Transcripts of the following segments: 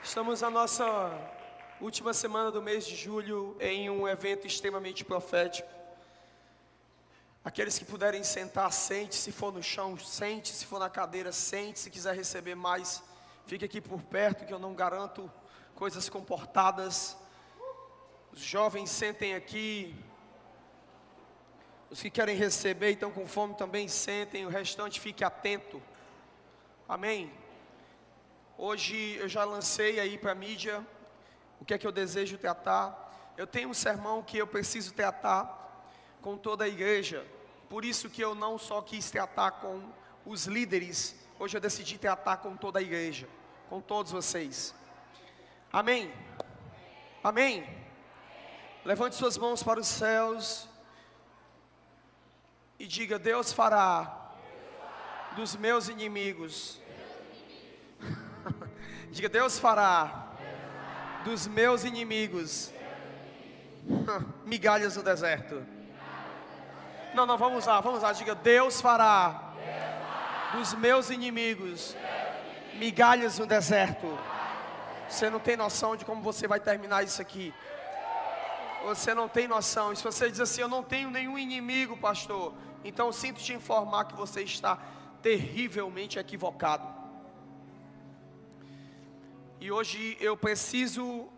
Estamos na nossa última semana do mês de julho em um evento extremamente profético. Aqueles que puderem sentar, sente. Se for no chão, sente. Se for na cadeira, sente. Se quiser receber mais, fique aqui por perto, que eu não garanto coisas comportadas. Os jovens sentem aqui. Os que querem receber e estão com fome também sentem. O restante fique atento. Amém? Hoje eu já lancei aí para a mídia o que é que eu desejo tratar. Eu tenho um sermão que eu preciso tratar com toda a igreja. Por isso que eu não só quis tratar com os líderes, hoje eu decidi tratar com toda a igreja, com todos vocês. Amém? Amém? Levante suas mãos para os céus e diga: Deus fará dos meus inimigos. Diga: Deus fará dos meus inimigos migalhas no deserto. Não, vamos lá, diga: Deus fará dos meus inimigos migalhas no deserto. Você não tem noção de como você vai terminar isso aqui. Você não tem noção. E se você diz assim: eu não tenho nenhum inimigo, pastor, então eu sinto te informar que você está terrivelmente equivocado. E hoje eu preciso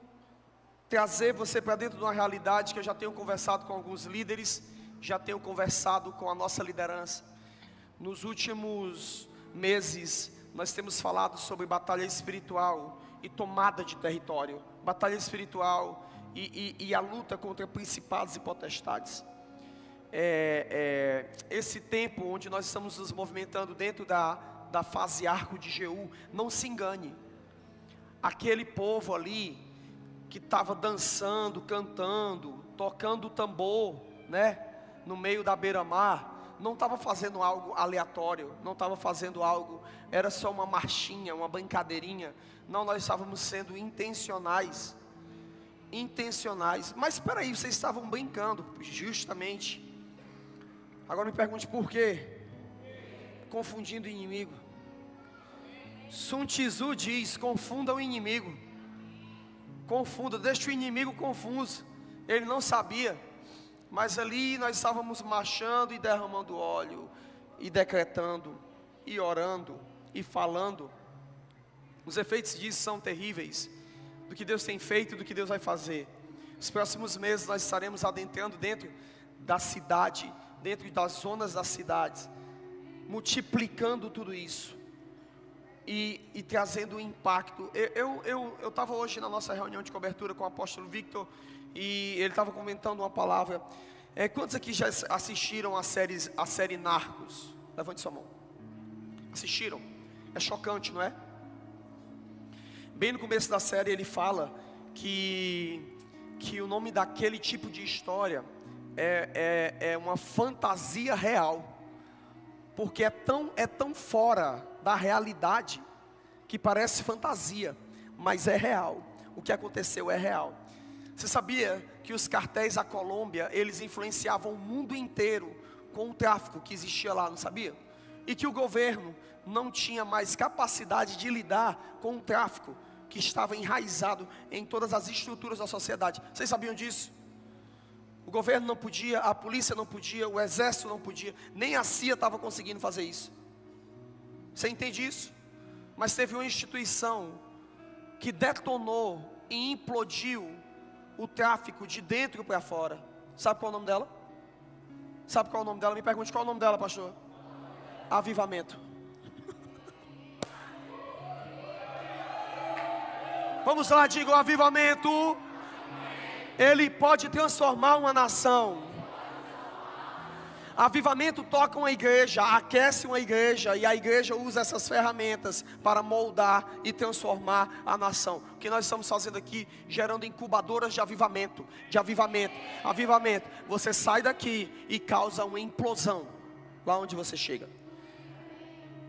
trazer você para dentro de uma realidade que eu já tenho conversado com alguns líderes, já tenho conversado com a nossa liderança. Nos últimos meses nós temos falado sobre batalha espiritual e tomada de território. Batalha espiritual e a luta contra principados e potestades. Esse tempo onde nós estamos nos movimentando dentro da fase arco de Jeú, não se engane. Aquele povo ali que estava dançando, cantando, tocando o tambor, né, no meio da beira-mar, não estava fazendo algo aleatório, não estava fazendo algo, era só uma marchinha, uma brincadeirinha. Não, nós estávamos sendo intencionais. Mas espera aí, vocês estavam brincando, justamente. Agora me pergunte por quê? Confundindo o inimigo. Sun Tzu diz: confunda o inimigo. Confunda, deixa o inimigo confuso. Ele não sabia. Mas ali nós estávamos marchando e derramando óleo, e decretando, e orando, e falando. Os efeitos disso são terríveis, do que Deus tem feito e do que Deus vai fazer. Nos próximos meses nós estaremos adentrando dentro da cidade, dentro das zonas das cidades, multiplicando tudo isso. E trazendo um impacto. Eu estava hoje na nossa reunião de cobertura com o apóstolo Victor, e ele estava comentando uma palavra. Quantos aqui já assistiram a série Narcos? Levante sua mão. Assistiram? É chocante, não é? Bem no começo da série ele fala que o nome daquele tipo de história é uma fantasia real, porque é tão fora da realidade que parece fantasia, mas é real. O que aconteceu é real. Você sabia que os cartéis da Colômbia, eles influenciavam o mundo inteiro com o tráfico que existia lá, não sabia? E que o governo não tinha mais capacidade de lidar com o tráfico que estava enraizado em todas as estruturas da sociedade. Vocês sabiam disso? O governo não podia, a polícia não podia, o exército não podia, nem a CIA estava conseguindo fazer isso. Você entende isso? Mas teve uma instituição que detonou e implodiu o tráfico de dentro para fora. Sabe qual é o nome dela? Sabe qual é o nome dela? Me pergunte qual é o nome dela, pastor. Avivamento. Vamos lá, diga: o avivamento, ele pode transformar uma nação. Avivamento toca uma igreja, aquece uma igreja, e a igreja usa essas ferramentas para moldar e transformar a nação. O que nós estamos fazendo aqui, gerando incubadoras de avivamento, avivamento. Você sai daqui e causa uma implosão lá onde você chega.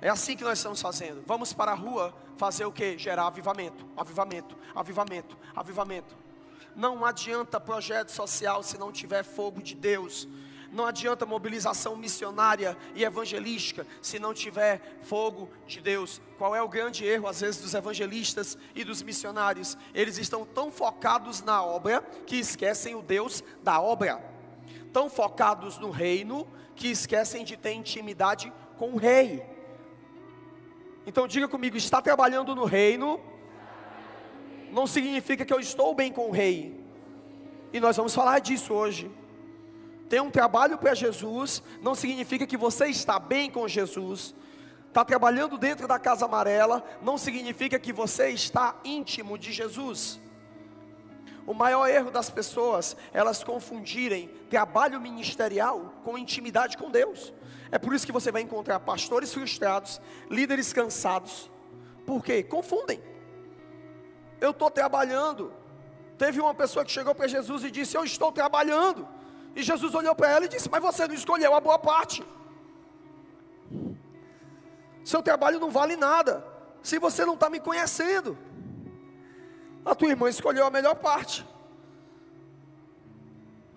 É assim que nós estamos fazendo. Vamos para a rua fazer o que? Gerar avivamento. Não adianta projeto social se não tiver fogo de Deus. Não adianta mobilização missionária e evangelística se não tiver fogo de Deus. Qual é o grande erro às vezes dos evangelistas e dos missionários? Eles estão tão focados na obra que esquecem o Deus da obra. Tão focados no reino que esquecem de ter intimidade com o rei. Então diga comigo, estar trabalhando no reino não significa que eu estou bem com o rei. E nós vamos falar disso hoje. Ter um trabalho para Jesus não significa que você está bem com Jesus. Está trabalhando dentro da Casa Amarela não significa que você está íntimo de Jesus. O maior erro das pessoas, elas confundirem trabalho ministerial com intimidade com Deus. É por isso que você vai encontrar pastores frustrados, líderes cansados. Por quê? Confundem. Eu estou trabalhando. Teve uma pessoa que chegou para Jesus e disse: eu estou trabalhando. E Jesus olhou para ela e disse: mas você não escolheu a boa parte. Seu trabalho não vale nada se você não está me conhecendo. A tua irmã escolheu a melhor parte.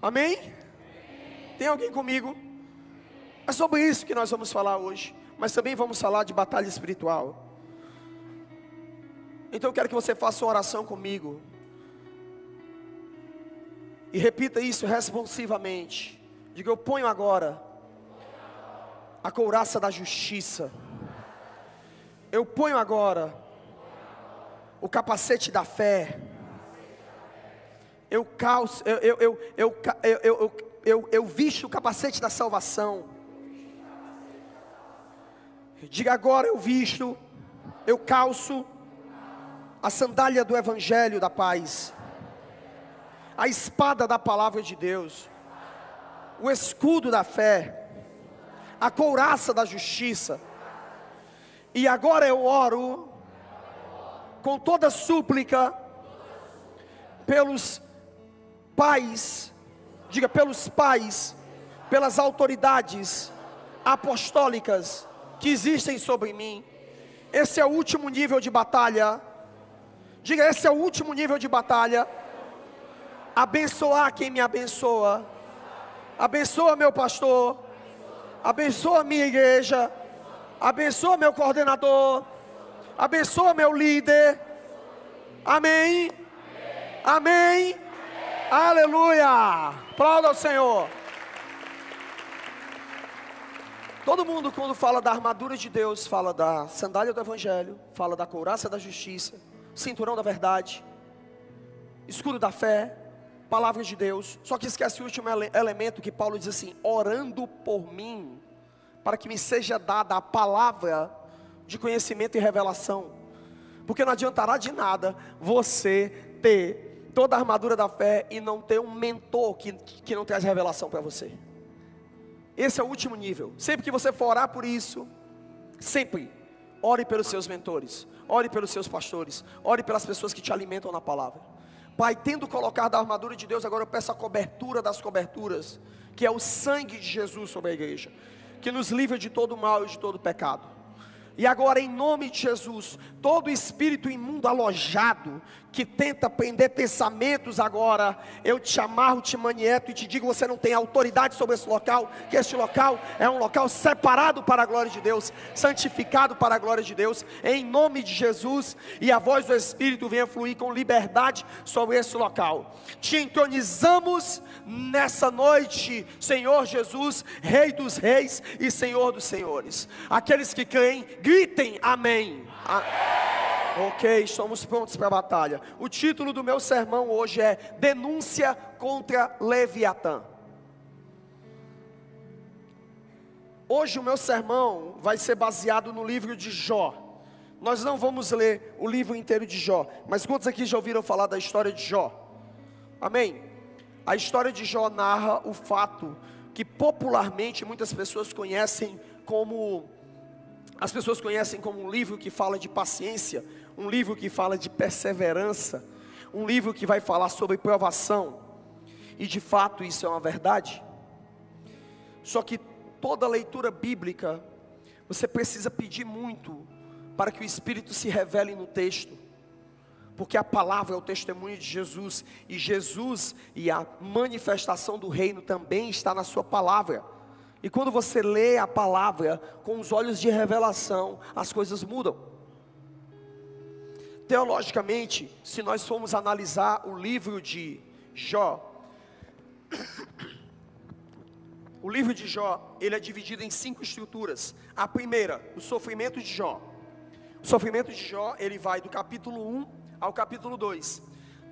Amém? Tem alguém comigo? É sobre isso que nós vamos falar hoje. Mas também vamos falar de batalha espiritual. Então eu quero que você faça uma oração comigo. E repita isso responsivamente. Diga: eu ponho agora a couraça da justiça. Eu ponho agora o capacete da fé. Eu visto o capacete da salvação. Diga agora: eu visto, eu calço a sandália do evangelho da paz, a espada da palavra de Deus, o escudo da fé, a couraça da justiça. E agora eu oro com toda súplica pelos pais, diga, pelos pais, pelas autoridades apostólicas que existem sobre mim. Esse é o último nível de batalha. Diga: esse é o último nível de batalha. Abençoar quem me abençoa. Abençoa meu pastor. Abençoa minha igreja. Abençoa meu coordenador. Abençoa meu líder. Amém. Amém. Aleluia. Aplauda ao Senhor. Todo mundo, quando fala da armadura de Deus, fala da sandália do evangelho, fala da couraça da justiça, cinturão da verdade, escudo da fé, palavra de Deus. Só que esquece o último elemento, que Paulo diz assim: orando por mim, para que me seja dada a palavra de conhecimento e revelação. Porque não adiantará de nada você ter toda a armadura da fé e não ter um mentor que não traz revelação para você. Esse é o último nível. Sempre que você for orar por isso, sempre ore pelos seus mentores, ore pelos seus pastores, ore pelas pessoas que te alimentam na palavra. Pai, tendo colocado a armadura de Deus, agora eu peço a cobertura das coberturas, que é o sangue de Jesus sobre a igreja, que nos livra de todo mal e de todo pecado. E agora, em nome de Jesus, todo espírito imundo alojado, que tenta prender pensamentos agora, eu te amarro, te manieto e te digo: você não tem autoridade sobre esse local, que este local é um local separado para a glória de Deus, santificado para a glória de Deus, em nome de Jesus. E a voz do Espírito venha fluir com liberdade sobre esse local. Te entronizamos nessa noite, Senhor Jesus, Rei dos reis e Senhor dos senhores. Aqueles que creem, gritem amém. Ok, estamos prontos para a batalha. O título do meu sermão hoje é Denúncia contra Leviatã. Hoje o meu sermão vai ser baseado no livro de Jó. Nós não vamos ler o livro inteiro de Jó, mas quantos aqui já ouviram falar da história de Jó? Amém? A história de Jó narra o fato que popularmente muitas pessoas conhecem como... As pessoas conhecem como um livro que fala de paciência, um livro que fala de perseverança, um livro que vai falar sobre provação. E de fato isso é uma verdade. Só que toda leitura bíblica, você precisa pedir muito para que o Espírito se revele no texto, Porque a palavra é o testemunho de Jesus, e Jesus e a manifestação do reino também está na sua palavra. E quando você lê a palavra com os olhos de revelação, as coisas mudam. Teologicamente, se nós formos analisar o livro de Jó, o livro de Jó, ele é dividido em 5 estruturas. A primeira, o sofrimento de Jó. O sofrimento de Jó, ele vai do capítulo 1 ao capítulo 2.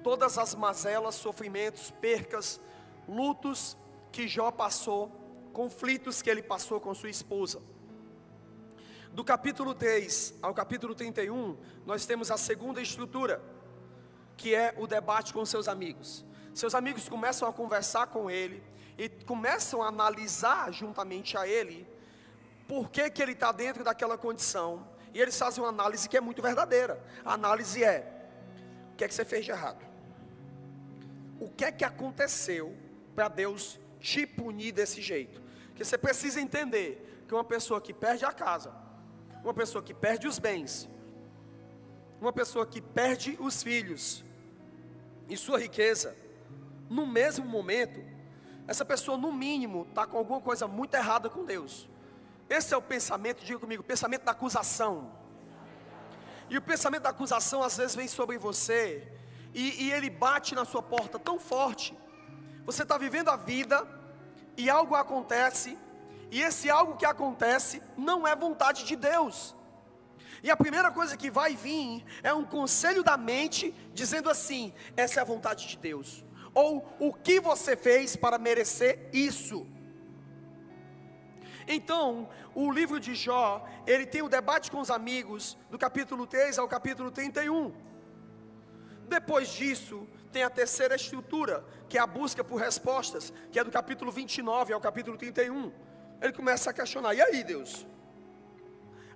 Todas as mazelas, sofrimentos, percas, lutos que Jó passou, conflitos que ele passou com sua esposa. Do capítulo 3 ao capítulo 31, nós temos a segunda estrutura, que é o debate com seus amigos. Seus amigos começam a conversar com ele, e começam a analisar juntamente a ele, por que ele está dentro daquela condição, e eles fazem uma análise que é muito verdadeira. A análise é: o que é que você fez de errado? O que é que aconteceu para Deus te punir desse jeito? Porque você precisa entender que uma pessoa que perde a casa, uma pessoa que perde os bens, uma pessoa que perde os filhos e sua riqueza, no mesmo momento, essa pessoa no mínimo está com alguma coisa muito errada com Deus. Esse é o pensamento, diga comigo, o pensamento da acusação. E o pensamento da acusação às vezes vem sobre você, e ele bate na sua porta tão forte. Você está vivendo a vida, e algo acontece, e esse algo que acontece não é vontade de Deus. E a primeira coisa que vai vir é um conselho da mente dizendo assim: essa é a vontade de Deus, ou o que você fez para merecer isso. Então, o livro de Jó, ele tem o debate com os amigos, do capítulo 3 ao capítulo 31. Depois disso, tem a terceira estrutura, que é a busca por respostas, que é do capítulo 29 ao capítulo 31. Ele começa a questionar: e aí, Deus?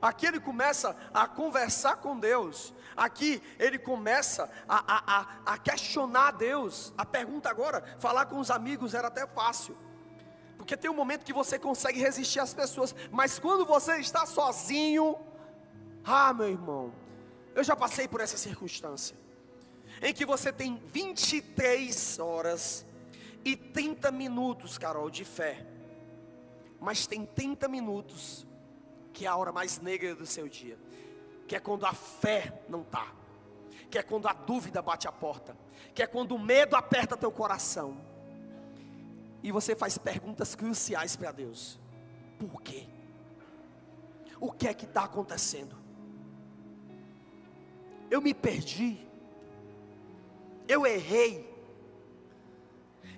Aqui ele começa a conversar com Deus. Aqui ele começa a questionar Deus. A pergunta agora, falar com os amigos era até fácil, porque tem um momento que você consegue resistir às pessoas, mas quando você está sozinho, meu irmão, eu já passei por essa circunstância, em que você tem 23 horas e 30 minutos, Carol, de fé, mas tem 30 minutos, que é a hora mais negra do seu dia, que é quando a fé não está, que é quando a dúvida bate a porta, que é quando o medo aperta teu coração, e você faz perguntas cruciais para Deus: por quê? O que é que está acontecendo? Eu me perdi, eu errei.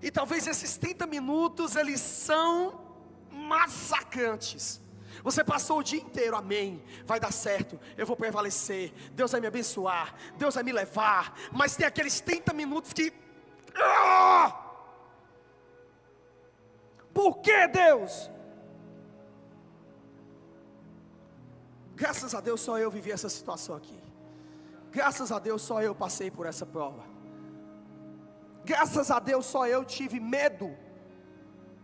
E talvez esses 30 minutos eles são massacrantes. Você passou o dia inteiro, amém, vai dar certo, eu vou prevalecer, Deus vai me abençoar, Deus vai me levar. Mas tem aqueles 30 minutos que por que, Deus? Graças a Deus só eu vivi essa situação aqui. Graças a Deus só eu passei por essa prova. Graças a Deus só eu tive medo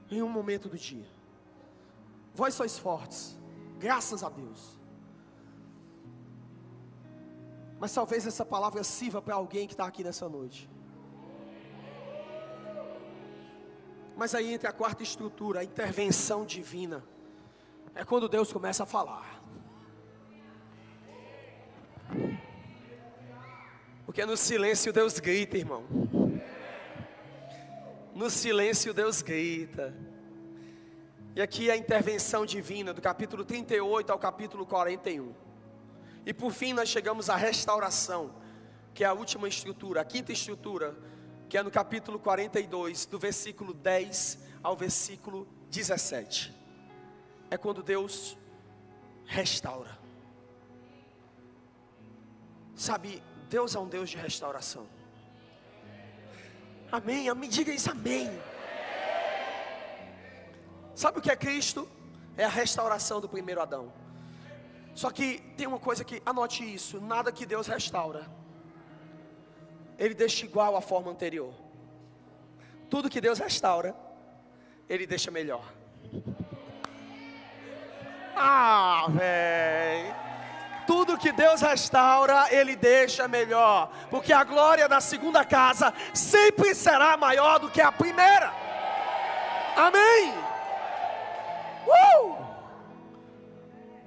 em um momento do dia. Vós sois fortes, graças a Deus. Mas talvez essa palavra sirva para alguém que está aqui nessa noite. Mas aí entra a quarta estrutura, a intervenção divina. É quando Deus começa a falar. Porque no silêncio Deus grita, irmão. No silêncio Deus grita. E aqui é a intervenção divina, do capítulo 38 ao capítulo 41. E por fim nós chegamos à restauração, que é a última estrutura, a quinta estrutura, que é no capítulo 42, do versículo 10 ao versículo 17. É quando Deus restaura. Sabe, Deus é um Deus de restauração. Amém, amém, diga isso, amém. Sabe o que é Cristo? É a restauração do primeiro Adão. Só que tem uma coisa que, anote isso: nada que Deus restaura, Ele deixa igual à forma anterior. Tudo que Deus restaura, Ele deixa melhor. Véi, tudo que Deus restaura, Ele deixa melhor, porque a glória da segunda casa sempre será maior do que a primeira. Amém.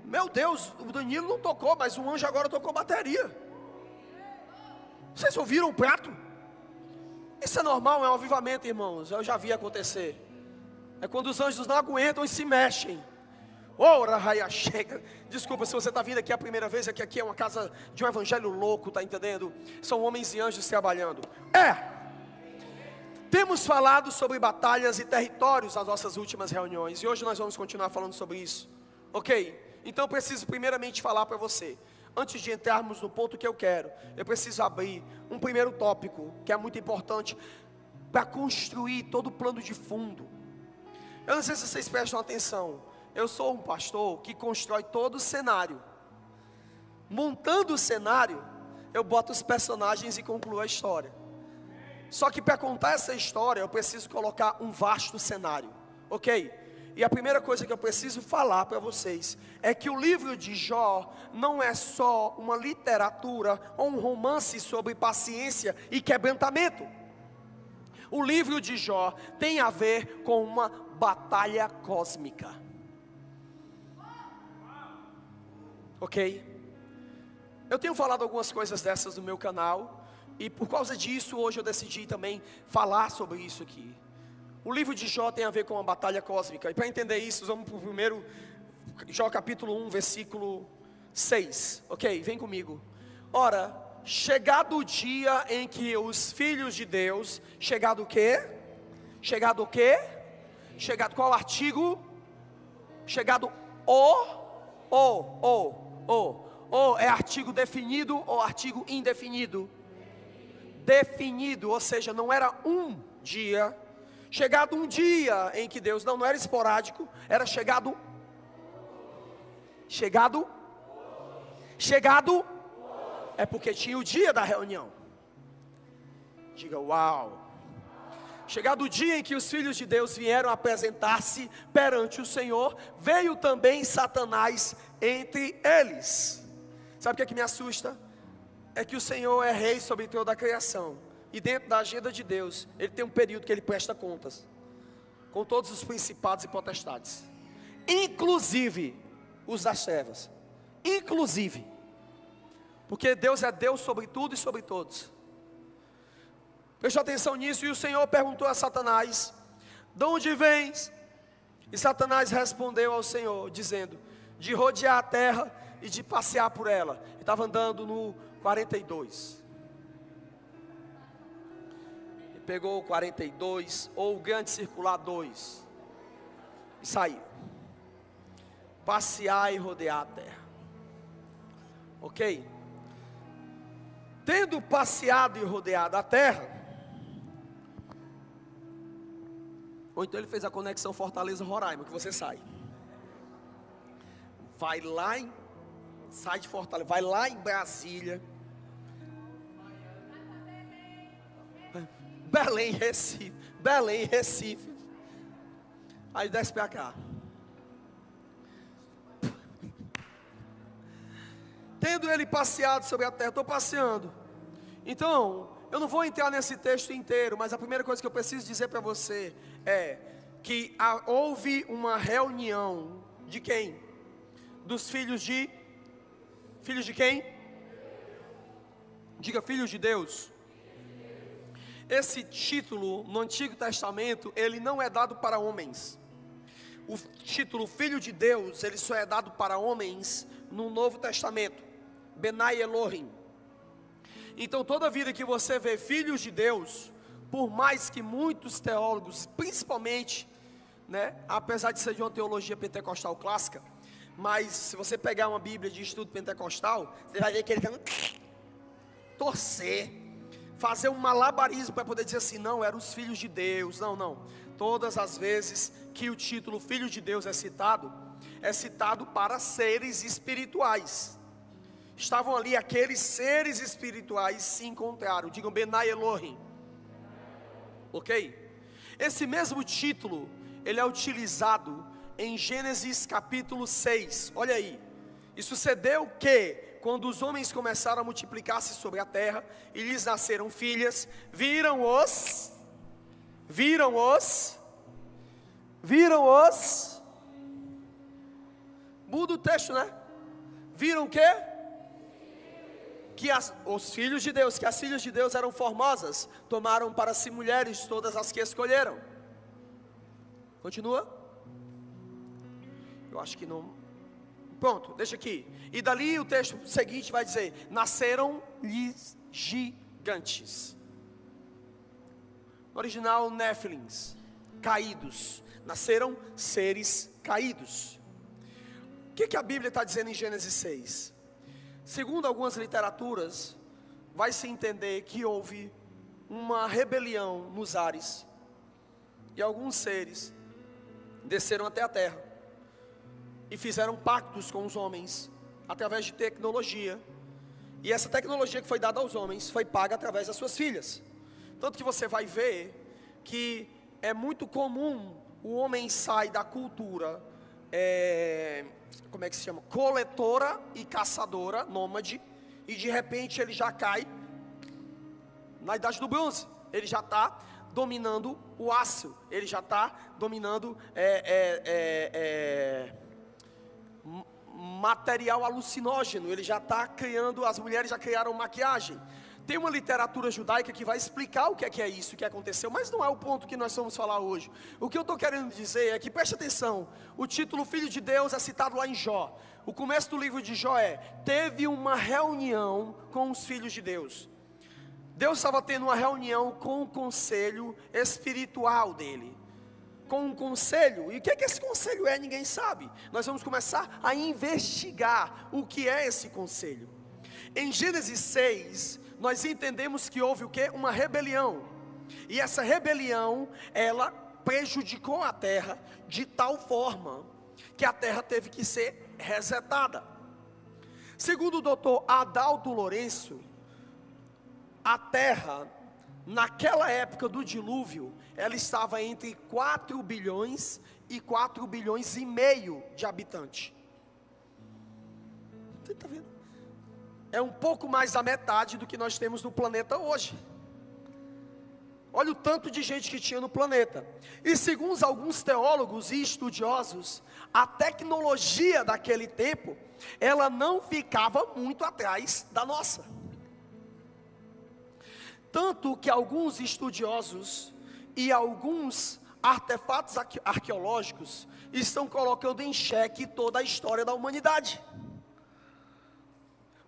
Meu Deus, o Danilo não tocou, mas o anjo agora tocou bateria. Vocês ouviram o prato? Isso é normal, é um avivamento, irmãos. Eu já vi acontecer. É quando os anjos não aguentam e se mexem. Ora, raia, chega. Desculpa se você está vindo aqui a primeira vez, é que aqui é uma casa de um evangelho louco, tá entendendo? São homens e anjos trabalhando. Temos falado sobre batalhas e territórios nas nossas últimas reuniões, e hoje nós vamos continuar falando sobre isso. Ok? Então eu preciso primeiramente falar para você. Antes de entrarmos no ponto que eu quero, eu preciso abrir um primeiro tópico, que é muito importante, para construir todo o plano de fundo. Eu não sei se vocês prestam atenção, eu sou um pastor que constrói todo o cenário. Montando o cenário, eu boto os personagens e concluo a história. Só que para contar essa história, eu preciso colocar um vasto cenário, ok? E a primeira coisa que eu preciso falar para vocês é que o livro de Jó não é só uma literatura ou um romance sobre paciência e quebrantamento. O livro de Jó tem a ver com uma batalha cósmica. Ok? Eu tenho falado algumas coisas dessas no meu canal, e por causa disso hoje eu decidi também falar sobre isso aqui. O livro de Jó tem a ver com uma batalha cósmica. E para entender isso, vamos para o primeiro, Jó capítulo 1, versículo 6. Ok, vem comigo. Ora, chegado o dia em que os filhos de Deus, chegado o quê? Chegado o quê? Chegado qual artigo? Chegado é artigo definido ou artigo indefinido? Definido, ou seja, não era um dia. Chegado um dia em que Deus, não era esporádico, era chegado, é porque tinha o dia da reunião. Diga uau. Chegado o dia em que os filhos de Deus vieram apresentar-se perante o Senhor, veio também Satanás entre eles. Sabe o que me assusta? É que o Senhor é rei sobre toda a criação. E dentro da agenda de Deus, Ele tem um período que Ele presta contas com todos os principados e potestades, inclusive os das trevas. Inclusive, porque Deus é Deus sobre tudo e sobre todos. Preste atenção nisso. E o Senhor perguntou a Satanás: de onde vens? E Satanás respondeu ao Senhor, dizendo: de rodear a terra e de passear por ela. Ele estava andando no 42. Pegou o 42 ou o grande circular 2 e saiu. Passear e rodear a terra. Ok? Tendo passeado e rodeado a terra, ou então ele fez a conexão Fortaleza-Roraima, que você sai. Vai lá sai de Fortaleza, vai lá em Brasília, Belém, Recife, aí desce para cá. Tendo ele passeado sobre a terra, estou passeando. Então, eu não vou entrar nesse texto inteiro, mas a primeira coisa que eu preciso dizer para você é que houve uma reunião de quem? Dos filhos de quem? Diga, filhos de Deus. Esse título no Antigo Testamento, ele não é dado para homens. O título Filho de Deus, ele só é dado para homens no Novo Testamento. Benai Elohim. Então toda vida que você vê filhos de Deus, por mais que muitos teólogos, principalmente, apesar de ser de uma teologia pentecostal clássica, mas se você pegar uma Bíblia de estudo pentecostal, você vai ver que ele vai torcer, fazer um malabarismo para poder dizer assim: não, eram os filhos de Deus. Não. Todas as vezes que o título Filho de Deus é citado para seres espirituais. Estavam ali aqueles seres espirituais se encontraram. Digam Benai Elohim. Ok? Esse mesmo título, ele é utilizado em Gênesis capítulo 6. Olha aí. E sucedeu que, quando os homens começaram a multiplicar-se sobre a terra e lhes nasceram filhas, muda o texto, né? Viram o quê? Que os filhos de Deus, que as filhas de Deus eram formosas, tomaram para si mulheres todas as que escolheram. Continua? Eu acho que não. Pronto, deixa aqui. E dali o texto seguinte vai dizer: nasceram-lhes gigantes. No original, Néfilins, caídos. Nasceram seres caídos. O que a Bíblia está dizendo em Gênesis 6? Segundo algumas literaturas, vai se entender que houve uma rebelião nos ares, e alguns seres desceram até a terra e fizeram pactos com os homens através de tecnologia, e essa tecnologia que foi dada aos homens foi paga através das suas filhas. Tanto que você vai ver que é muito comum o homem sair da cultura como é que se chama? Coletora e caçadora, nômade, e de repente ele já cai na idade do bronze. Ele já está dominando o aço, ele já está dominando material alucinógeno, ele já está criando, as mulheres já criaram maquiagem. Tem uma literatura judaica que vai explicar o que é isso, o que aconteceu, mas não é o ponto que nós vamos falar hoje. O que eu estou querendo dizer é que, preste atenção, o título Filho de Deus é citado lá em Jó. O começo do livro de Jó teve uma reunião com os filhos de Deus. Deus estava tendo uma reunião com o conselho espiritual dele, com um conselho, e o que esse conselho é, ninguém sabe. Nós vamos começar a investigar o que é esse conselho. Em Gênesis 6, nós entendemos que houve o quê? Uma rebelião, e essa rebelião, ela prejudicou a terra de tal forma, que a terra teve que ser resetada. Segundo o doutor Adalto Lourenço, a terra, naquela época do dilúvio, ela estava entre 4 bilhões e 4 bilhões e meio de habitantes. Você está vendo? É um pouco mais da metade do que nós temos no planeta hoje. Olha o tanto de gente que tinha no planeta. E segundo alguns teólogos e estudiosos, a tecnologia daquele tempo, ela não ficava muito atrás da nossa. Tanto que alguns estudiosos e alguns artefatos arqueológicos estão colocando em xeque toda a história da humanidade.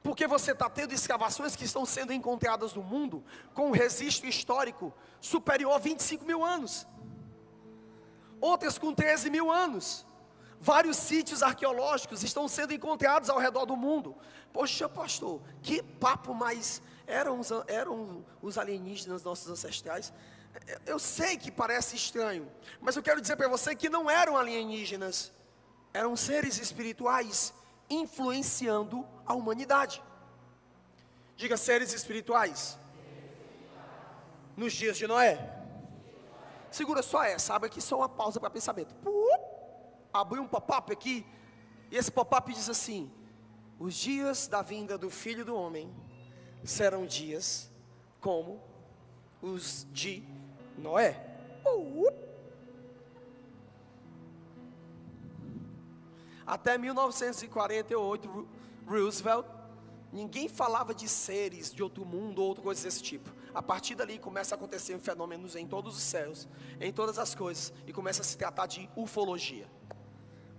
Porque você está tendo escavações que estão sendo encontradas no mundo com um registro histórico superior a 25 mil anos. Outras com 13 mil anos. Vários sítios arqueológicos estão sendo encontrados ao redor do mundo. Poxa, pastor, que papo mais... Eram os alienígenas nossos ancestrais? Eu sei que parece estranho, mas eu quero dizer para você que não eram alienígenas. Eram seres espirituais influenciando a humanidade. Diga, seres espirituais. Nos dias de Noé. Segura só essa, abre aqui só uma pausa para pensamento. Abriu um pop-up aqui, e esse pop-up diz assim: os dias da vinda do Filho do Homem serão dias como os de Noé. Até 1948, Roosevelt, ninguém falava de seres de outro mundo ou outra coisa desse tipo. A partir dali começa a acontecer fenômenos em todos os céus, em todas as coisas, e começa a se tratar de ufologia.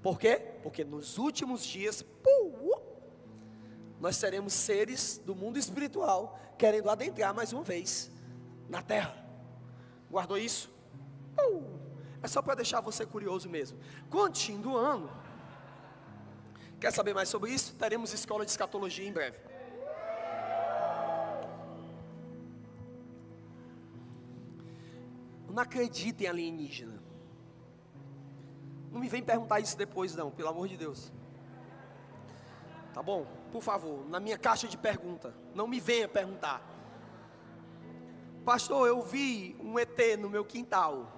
Por quê? Porque nos últimos dias, nós seremos seres do mundo espiritual, querendo adentrar mais uma vez na terra. Guardou isso? É só para deixar você curioso mesmo. Continuando, quer saber mais sobre isso? Teremos escola de escatologia em breve. Não acredito em alienígena. Não me vem perguntar isso depois não, pelo amor de Deus. Tá bom? Por favor, na minha caixa de pergunta, não me venha perguntar. Pastor, eu vi um ET no meu quintal.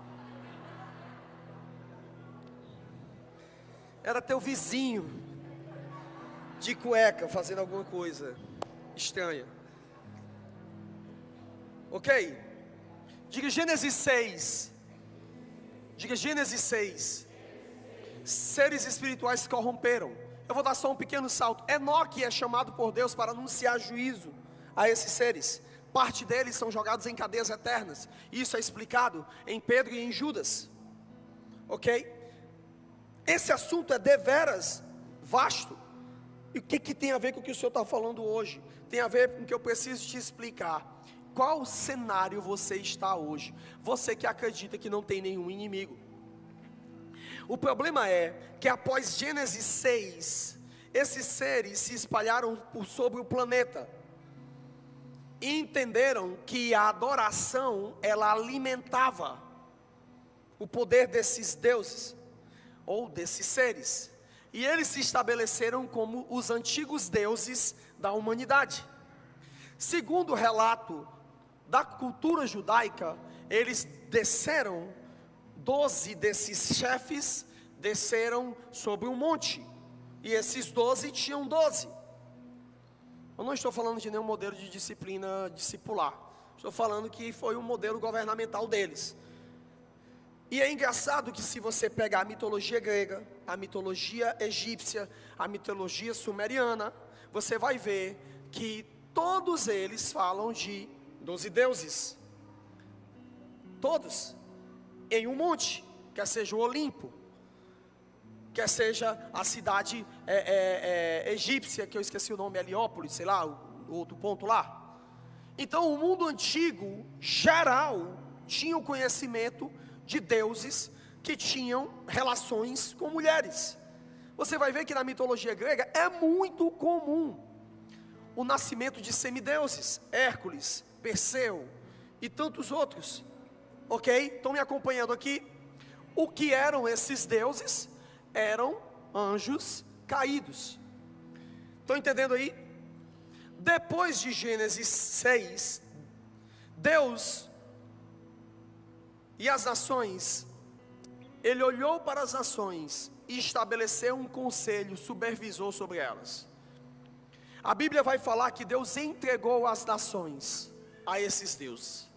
Era teu vizinho. de cueca fazendo alguma coisa estranha. Ok? Diga Gênesis 6. Diga Gênesis 6. Seres espirituais se corromperam. Eu vou dar só um pequeno salto. Enoque é chamado por Deus para anunciar juízo a esses seres. Parte deles são jogados em cadeias eternas. Isso é explicado em Pedro e em Judas. Ok? Esse assunto é deveras vasto. E o que tem a ver com o que o Senhor está falando hoje? Tem a ver com o que eu preciso te explicar. Qual cenário você está hoje? Você que acredita que não tem nenhum inimigo. O problema é que após Gênesis 6, esses seres se espalharam sobre o planeta. E entenderam que a adoração, ela alimentava o poder desses deuses, ou desses seres. E eles se estabeleceram como os antigos deuses da humanidade. Segundo o relato da cultura judaica, eles desceram, 12 desses chefes desceram sobre um monte. E esses 12 tinham 12. Eu não estou falando de nenhum modelo de disciplina discipular. Estou falando que foi um modelo governamental deles. E é engraçado que se você pegar a mitologia grega, a mitologia egípcia, a mitologia sumeriana, você vai ver que todos eles falam de 12 deuses. Todos. Em um monte. Quer seja o Olimpo, quer seja a cidade egípcia, que eu esqueci o nome, Heliópolis, sei lá, o outro ponto lá. Então o mundo antigo, geral, tinha o conhecimento de deuses que tinham relações com mulheres. Você vai ver que na mitologia grega é muito comum o nascimento de semideuses, Hércules, Perseu e tantos outros. Ok? Estão me acompanhando aqui? O que eram esses deuses? Eram anjos caídos. Estão entendendo aí? Depois de Gênesis 6, Deus e as nações, Ele olhou para as nações e estabeleceu um conselho supervisor sobre elas. A Bíblia vai falar que Deus entregou as nações a esses deuses.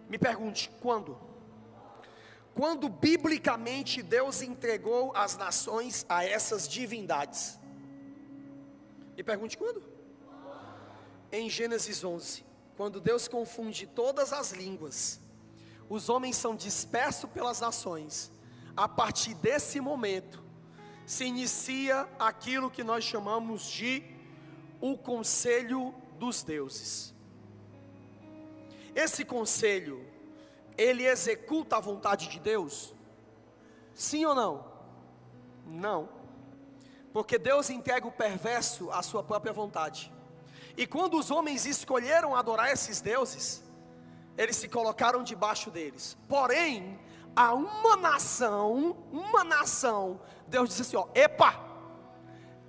Me pergunte, quando? Quando biblicamente Deus entregou as nações a essas divindades? Me pergunte quando? Em Gênesis 11, quando Deus confunde todas as línguas, os homens são dispersos pelas nações. A partir desse momento, se inicia aquilo que nós chamamos de o conselho dos deuses. Esse conselho, ele executa a vontade de Deus? Sim ou não? Não. Porque Deus entrega o perverso à sua própria vontade. E quando os homens escolheram adorar esses deuses, eles se colocaram debaixo deles. Porém, a uma nação, Deus disse assim, ó, epa,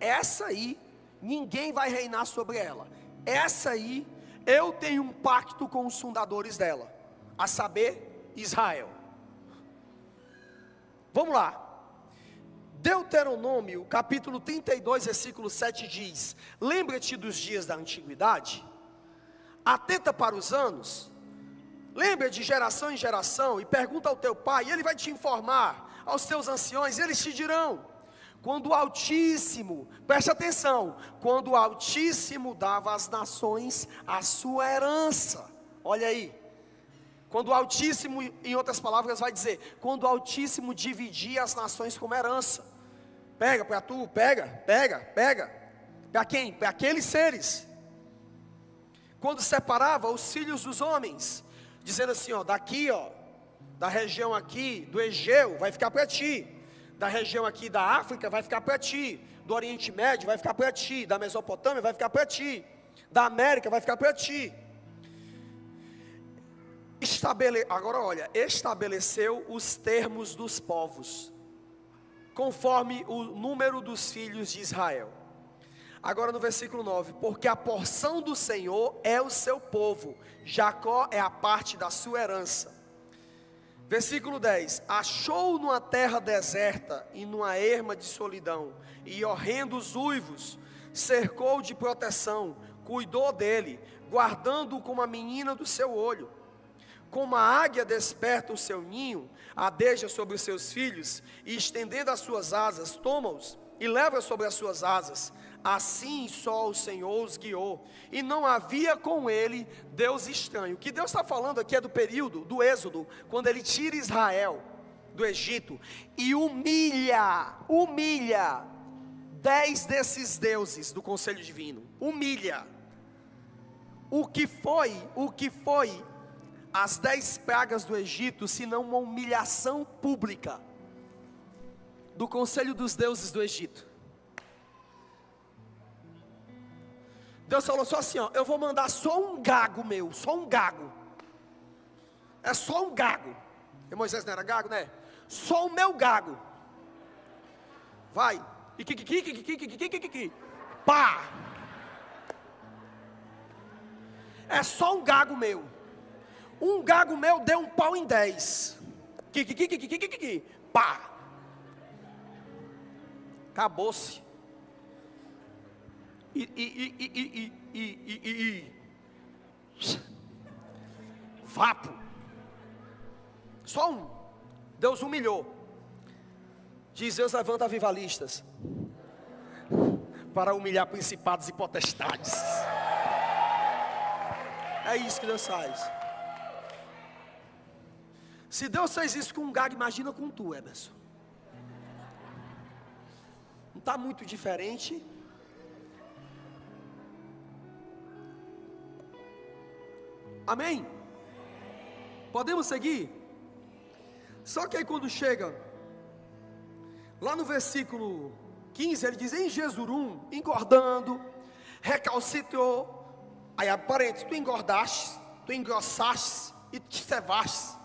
essa aí, ninguém vai reinar sobre ela. Essa aí, eu tenho um pacto com os fundadores dela, a saber, Israel. Vamos lá. Deuteronômio, capítulo 32, versículo 7 diz: lembra-te dos dias da antiguidade, atenta para os anos, lembra de geração em geração, e pergunta ao teu pai, e ele vai te informar, aos teus anciões, eles te dirão, quando o Altíssimo, preste atenção, quando o Altíssimo dava às nações a sua herança, olha aí, quando o Altíssimo, em outras palavras vai dizer, quando o Altíssimo dividia as nações como herança, pega para tu, pega, para quem? Para aqueles seres, quando separava os filhos dos homens, dizendo assim, ó, daqui ó, da região aqui, do Egeu, vai ficar para ti, da região aqui da África, vai ficar para ti, do Oriente Médio, vai ficar para ti, da Mesopotâmia, vai ficar para ti, da América, vai ficar para ti. Agora olha, estabeleceu os termos dos povos, conforme o número dos filhos de Israel. Agora no versículo 9, porque a porção do Senhor é o seu povo, Jacó é a parte da sua herança. Versículo 10: achou numa terra deserta e numa erma de solidão, e horrendos uivos, cercou de proteção, cuidou dele, guardando-o como a menina do seu olho. Como a águia desperta o seu ninho, adeja sobre os seus filhos, e estendendo as suas asas, toma-os e leva sobre as suas asas. Assim só o Senhor os guiou, e não havia com ele Deus estranho. O que Deus está falando aqui é do período do Êxodo, quando ele tira Israel do Egito e humilha 10 desses deuses do conselho divino. Humilha. O que foi as 10 pragas do Egito, senão uma humilhação pública do conselho dos deuses do Egito? Deus falou só assim, ó: eu vou mandar só um gago meu, só um gago. É só um gago. E Moisés não era gago, né? Só o meu gago. Vai. E pá. É só um gago meu. Um gago meu deu um pau em 10. Pá. Acabou-se. Vapo. Só um. Deus humilhou. Diz: Deus levanta avivalistas para humilhar principados e potestades. É isso que Deus faz. Se Deus fez isso com um gago, imagina com tu, Emerson. Não está muito diferente. Amém? Podemos seguir? Só que aí quando chega lá no versículo 15, ele diz: em Jesurum, engordando, recalcitrou. Aí aparente, tu engordaste, tu engrossaste e te cevaste.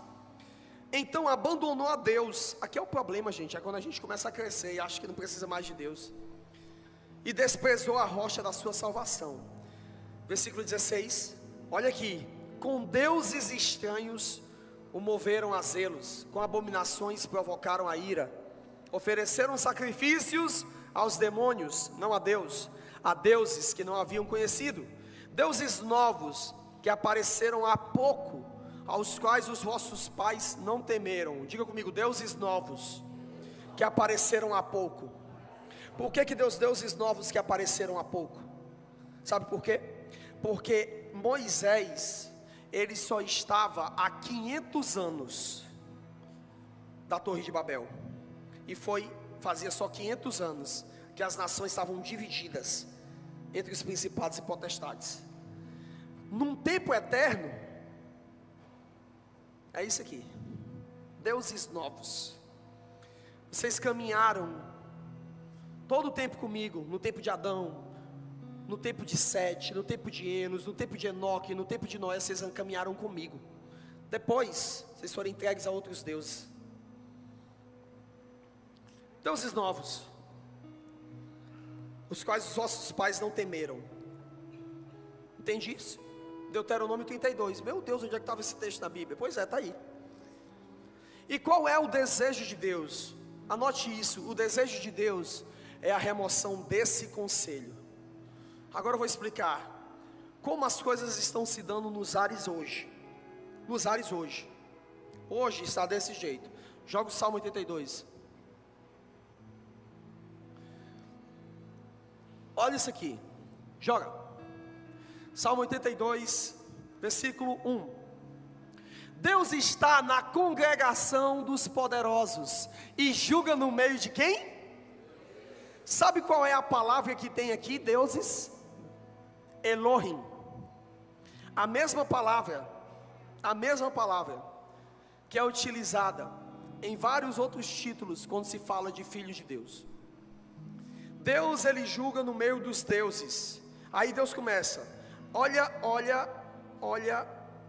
Então abandonou a Deus. Aqui é o problema, gente, é quando a gente começa a crescer e acha que não precisa mais de Deus, e desprezou a rocha da sua salvação. Versículo 16, olha aqui: com deuses estranhos o moveram a zelos, com abominações provocaram a ira, ofereceram sacrifícios aos demônios, não a Deus, a deuses que não haviam conhecido, deuses novos que apareceram há pouco, aos quais os vossos pais não temeram. Diga comigo: deuses novos que apareceram há pouco. Por que deuses novos que apareceram há pouco? Sabe por quê? Porque Moisés, ele só estava há 500 anos da Torre de Babel, e fazia só 500 anos que as nações estavam divididas entre os principados e potestades. Num tempo eterno, é isso aqui: deuses novos. Vocês caminharam todo o tempo comigo, no tempo de Adão, no tempo de Sete, no tempo de Enos, no tempo de Enoque, no tempo de Noé, vocês caminharam comigo. Depois, vocês foram entregues a outros deuses. Deuses novos, os quais os vossos pais não temeram. Entende isso? Deuteronômio 32. Meu Deus, onde é que estava esse texto na Bíblia? Pois é, está aí. E qual é o desejo de Deus? Anote isso: o desejo de Deus é a remoção desse conselho. Agora eu vou explicar como as coisas estão se dando nos ares hoje. Nos ares hoje. Hoje está desse jeito. Joga o Salmo 82. Olha isso aqui. Joga. Salmo 82, versículo 1. Deus está na congregação dos poderosos e julga no meio de quem? Sabe qual é a palavra que tem aqui? Deuses? Elohim. A mesma palavra que é utilizada em vários outros títulos quando se fala de filhos de Deus. Deus, ele julga no meio dos deuses. Aí Deus começa: olha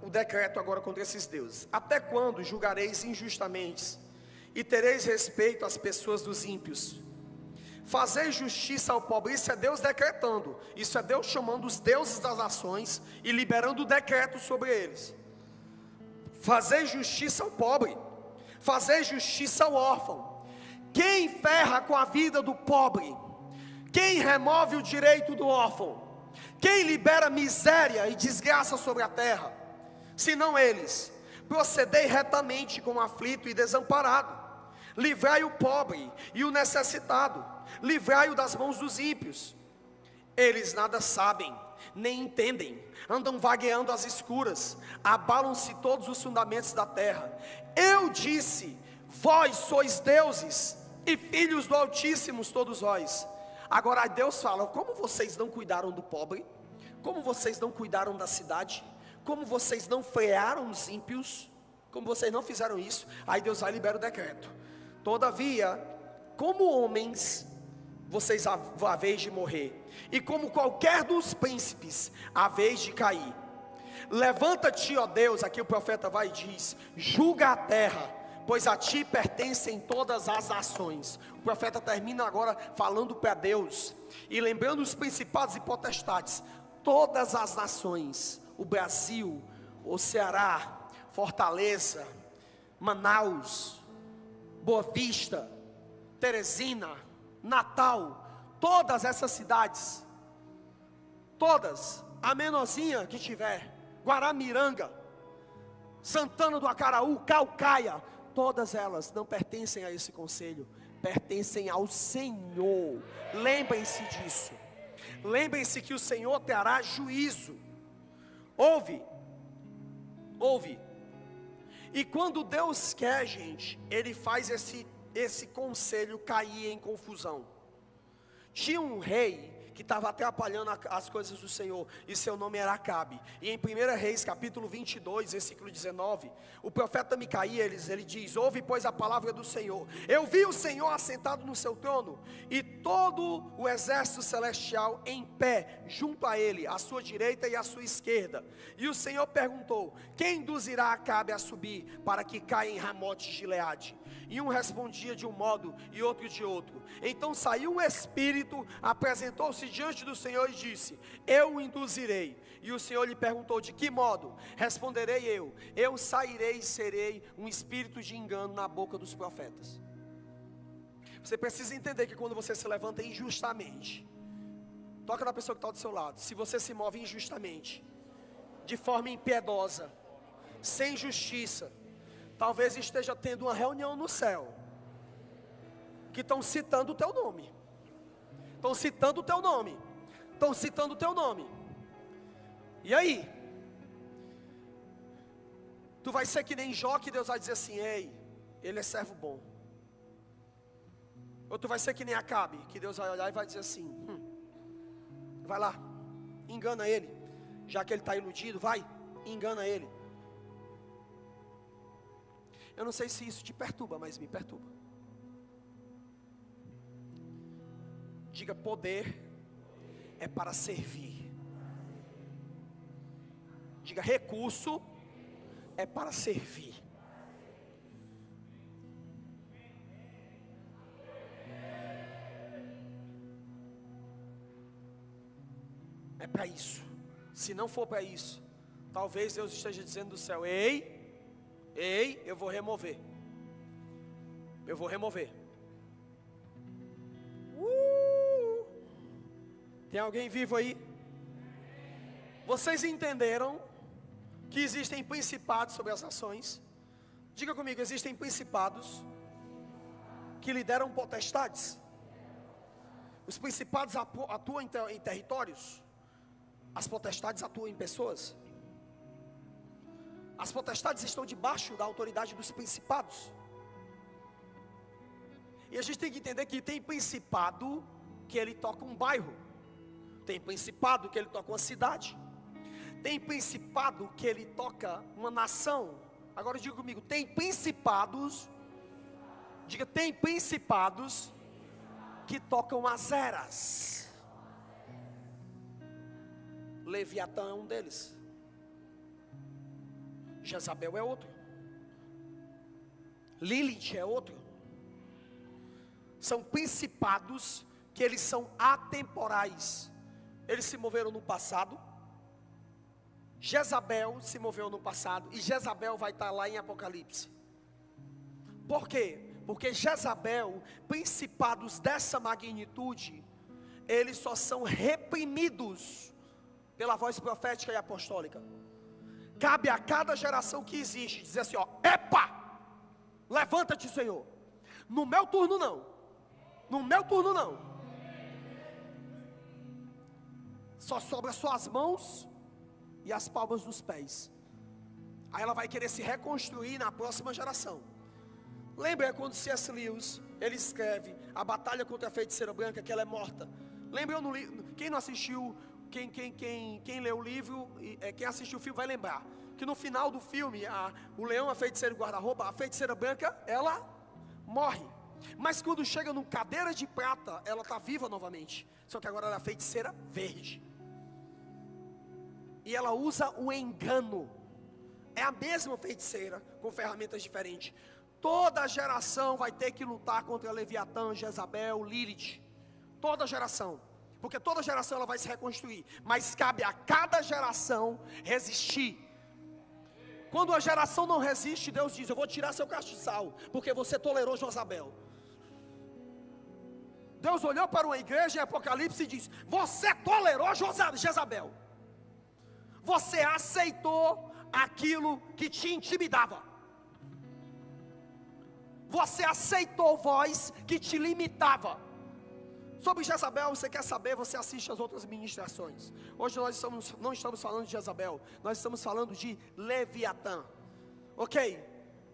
o decreto agora contra esses deuses. Até quando julgareis injustamente e tereis respeito às pessoas dos ímpios? Fazer justiça ao pobre. Isso é Deus decretando. Isso é Deus chamando os deuses das nações e liberando o decreto sobre eles. Fazer justiça ao pobre Fazei justiça ao órfão. Quem ferra com a vida do pobre? Quem remove o direito do órfão? Quem libera miséria e desgraça sobre a terra? Senão eles. Procedei retamente com o aflito e desamparado. Livrai o pobre e o necessitado. Livrai-o das mãos dos ímpios. Eles nada sabem, nem entendem. Andam vagueando às escuras. Abalam-se todos os fundamentos da terra. Eu disse: vós sois deuses e filhos do Altíssimo, todos vós. Agora Deus fala: como vocês não cuidaram do pobre? Como vocês não cuidaram da cidade? Como vocês não frearam os ímpios? Como vocês não fizeram isso? Aí Deus vai e libera o decreto. Todavia, como homens, vocês haveis de morrer, e como qualquer dos príncipes, haveis de cair. Levanta-te, ó Deus, aqui o profeta vai e diz: julga a terra, pois a ti pertencem todas as nações. O profeta termina agora falando para Deus, e lembrando os principados e potestades, todas as nações, o Brasil, o Ceará, Fortaleza, Manaus, Boa Vista, Teresina, Natal, todas essas cidades, todas, a menorzinha que tiver, Guaramiranga, Santana do Acaraú, Caucaia, todas elas não pertencem a esse conselho, pertencem ao Senhor. Lembrem-se disso. Lembrem-se que o Senhor terá juízo. Ouve. E quando Deus quer, gente, Ele faz esse conselho cair em confusão. Tinha um rei que estava atrapalhando as coisas do Senhor, e seu nome era Acabe. E em 1 Reis, capítulo 22, versículo 19, o profeta Micaías, ele diz: ouve, pois, a palavra do Senhor. Eu vi o Senhor assentado no seu trono, e todo o exército celestial em pé, junto a ele, à sua direita e à sua esquerda. E o Senhor perguntou: quem induzirá Acabe a subir, para que caia em Ramote de Gileade? E um respondia de um modo, e outro de outro. Então saiu um espírito, apresentou-se diante do Senhor e disse: eu o induzirei. E o Senhor lhe perguntou: de que modo? Responderei eu sairei e serei um espírito de engano na boca dos profetas. Você precisa entender que quando você se levanta injustamente, toca na pessoa que está do seu lado. Se você se move injustamente, de forma impiedosa, sem justiça, talvez esteja tendo uma reunião no céu, que estão citando o teu nome. Estão citando o teu nome. Estão citando o teu nome. E aí? Tu vai ser que nem Jó, que Deus vai dizer assim: ei, ele é servo bom. Ou tu vai ser que nem Acabe, que Deus vai olhar e vai dizer assim: vai lá, engana ele. Já que ele está iludido, vai, engana ele. Eu não sei se isso te perturba, mas me perturba. Diga: poder é para servir. Diga: recurso é para servir. É para isso. Se não for para isso, talvez Deus esteja dizendo do céu: ei, eu vou remover. Eu vou remover. Tem alguém vivo aí? Vocês entenderam que existem principados sobre as nações? Diga comigo: existem principados que lideram potestades. Os principados atuam em territórios. As potestades atuam em pessoas. As potestades estão debaixo da autoridade dos principados. E a gente tem que entender que tem principado que ele toca um bairro. Tem principado que ele toca uma cidade. Tem principado que ele toca uma nação. Agora diga comigo: tem principados. Diga: tem principados que tocam as eras. Leviatã é um deles. Jezabel é outro. Lilith é outro. São principados que eles são atemporais. Eles se moveram no passado. Jezabel se moveu no passado. E Jezabel vai estar lá em Apocalipse. Por quê? Porque Jezabel, principados dessa magnitude, eles só são reprimidos pela voz profética e apostólica. Cabe a cada geração que existe dizer assim, ó, epa, levanta-te, Senhor. No meu turno não. No meu turno não. Só sobra suas mãos e as palmas dos pés. Aí ela vai querer se reconstruir na próxima geração. Lembra quando C.S. Lewis, ele escreve a batalha contra a feiticeira branca, que ela é morta. Lembra no livro, quem não assistiu, quem leu o livro, quem assistiu o filme vai lembrar, que no final do filme, o leão, a feiticeira e o guarda-roupa, a feiticeira branca, ela morre. Mas quando chega no cadeira de prata, ela está viva novamente. Só que agora ela é a feiticeira verde. E ela usa o engano. É a mesma feiticeira, com ferramentas diferentes. Toda geração vai ter que lutar contra Leviatã, Jezabel, Lilith. Toda geração. Porque toda geração ela vai se reconstruir. Mas cabe a cada geração resistir. Quando a geração não resiste, Deus diz, eu vou tirar seu castiçal, porque você tolerou Jezabel. Deus olhou para uma igreja em Apocalipse e diz, você tolerou Jezabel. Você aceitou aquilo que te intimidava. Você aceitou voz que te limitava. Sobre Jezabel, você quer saber, você assiste as outras ministrações. Hoje nós não estamos falando de Jezabel, nós estamos falando de Leviatã. Ok?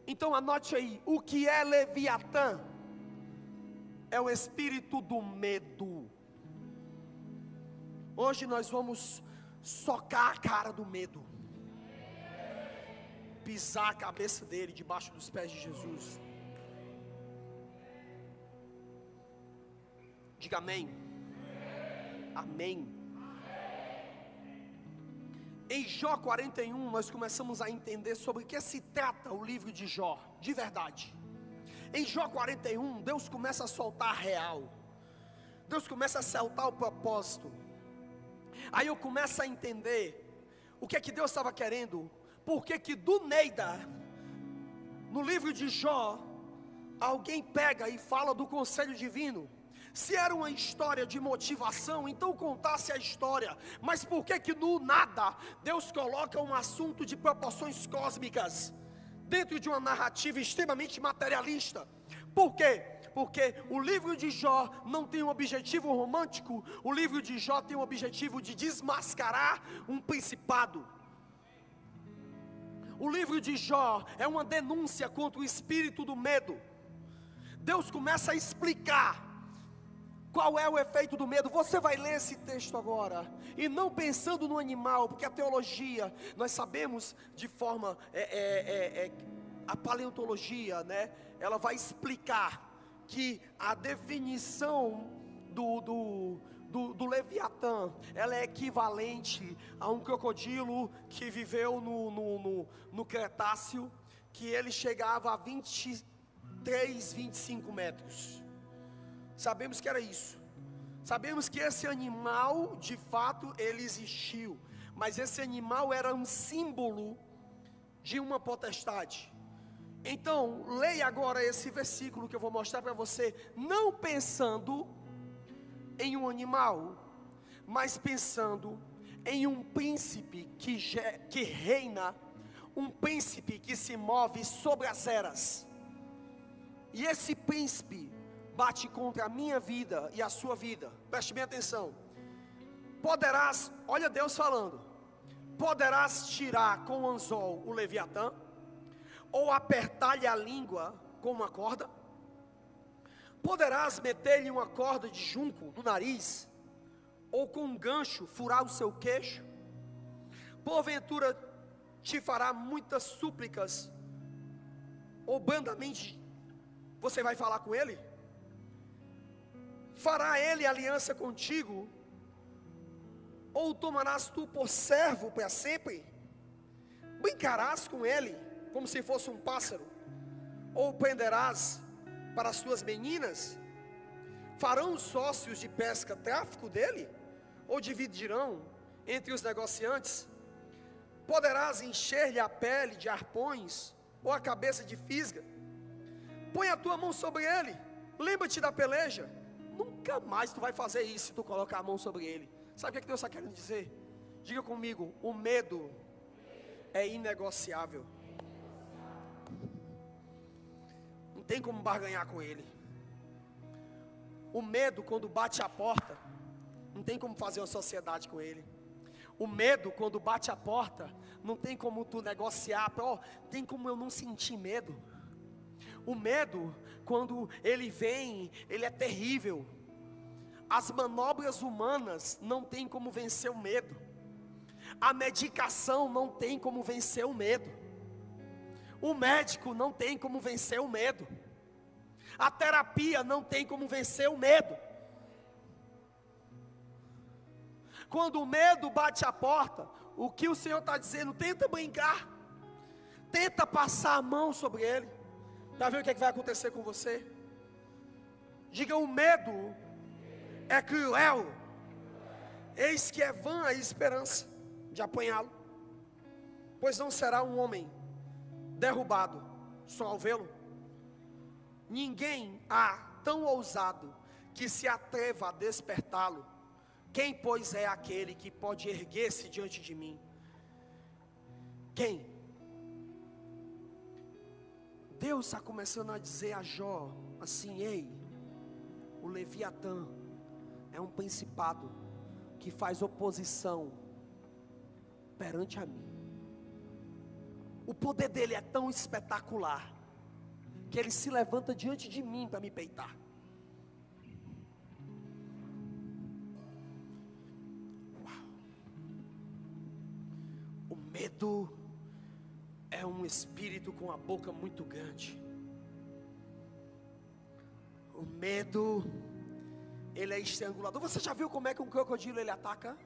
Então anote aí, o que é Leviatã? É o espírito do medo. Hoje nós vamos socar a cara do medo. Pisar a cabeça dele debaixo dos pés de Jesus. Diga amém. Amém. Em Jó 41 nós começamos a entender sobre o que se trata o livro de Jó, de verdade. Em Jó 41 Deus começa a soltar a real. Deus começa a soltar o propósito. Aí eu começo a entender o que é que Deus estava querendo. Por que do Neida, no livro de Jó, alguém pega e fala do conselho divino? Se era uma história de motivação, então contasse a história. Mas por que no nada, Deus coloca um assunto de proporções cósmicas dentro de uma narrativa extremamente materialista? Por quê? Porque o livro de Jó não tem um objetivo romântico. O livro de Jó tem um objetivo de desmascarar um principado. O livro de Jó é uma denúncia contra o espírito do medo. Deus começa a explicar qual é o efeito do medo. Você vai ler esse texto agora, e não pensando no animal, porque a teologia, nós sabemos de forma, a paleontologia, né? Ela vai explicar que a definição do Leviatã, ela é equivalente a um crocodilo que viveu no Cretáceo, que ele chegava a 23, 25 metros. Sabemos que era isso. Sabemos que esse animal, de fato, ele existiu. Mas esse animal era um símbolo de uma potestade. Então, leia agora esse versículo que eu vou mostrar para você. Não pensando em um animal, mas pensando em um príncipe que reina. Um príncipe que se move sobre as eras. E esse príncipe bate contra a minha vida e a sua vida. Preste bem atenção. Poderás, olha Deus falando, poderás tirar com o anzol o Leviatã, ou apertar-lhe a língua com uma corda? Poderás meter-lhe uma corda de junco no nariz, ou com um gancho furar o seu queixo? Porventura te fará muitas súplicas, ou brandamente você vai falar com ele? Fará ele aliança contigo? Ou tomarás tu por servo para sempre? Brincarás com ele como se fosse um pássaro? Ou prenderás para as tuas meninas? Farão os sócios de pesca tráfico dele? Ou dividirão entre os negociantes? Poderás encher-lhe a pele de arpões, ou a cabeça de fisga? põe a tua mão sobre ele, lembra-te da peleja. Nunca mais tu vai fazer isso se tu colocar a mão sobre ele. Sabe o que Deus está querendo dizer? Diga comigo, o medo é inegociável. Não tem como barganhar com ele. O medo, quando bate a porta, não tem como fazer uma sociedade com ele. O medo, quando bate a porta, não tem como tu negociar. Tem como eu não sentir medo. O medo, quando ele vem, ele é terrível. As manobras humanas não tem como vencer o medo. A medicação não tem como vencer o medo. O médico não tem como vencer o medo. A terapia não tem como vencer o medo. Quando o medo bate a porta, o que o Senhor está dizendo? Tenta brincar, tenta passar a mão sobre ele. Está vendo o que, é que vai acontecer com você? Diga: o medo é cruel. Eis que é vã a esperança de apanhá-lo, pois não será um homem derrubado só ao vê-lo. Ninguém há tão ousado que se atreva a despertá-lo. Quem, pois, é aquele que pode erguer-se diante de mim? Quem? Deus está começando a dizer a Jó assim: ei, o Leviatã é um principado que faz oposição perante a mim. O poder dele é tão espetacular que ele se levanta diante de mim para me peitar. Uau. O medo é um espírito com a boca muito grande. O medo, ele é estrangulador. Você já viu como é que um crocodilo ele ataca?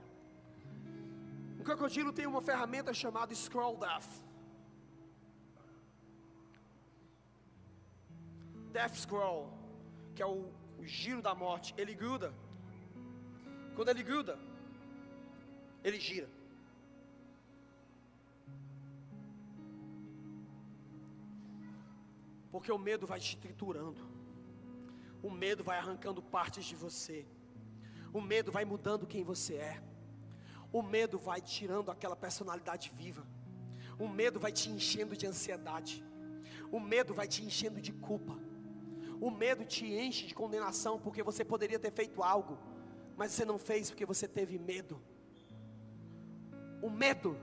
Um crocodilo tem uma ferramenta chamada Scroll Death. Death Scroll, que é o giro da morte. Ele gruda. Quando ele gruda, ele gira. Porque o medo vai te triturando. O medo vai arrancando partes de você. O medo vai mudando quem você é. O medo vai tirando aquela personalidade viva. O medo vai te enchendo de ansiedade. O medo vai te enchendo de culpa. O medo te enche de condenação, porque você poderia ter feito algo, mas você não fez porque você teve medo. O medo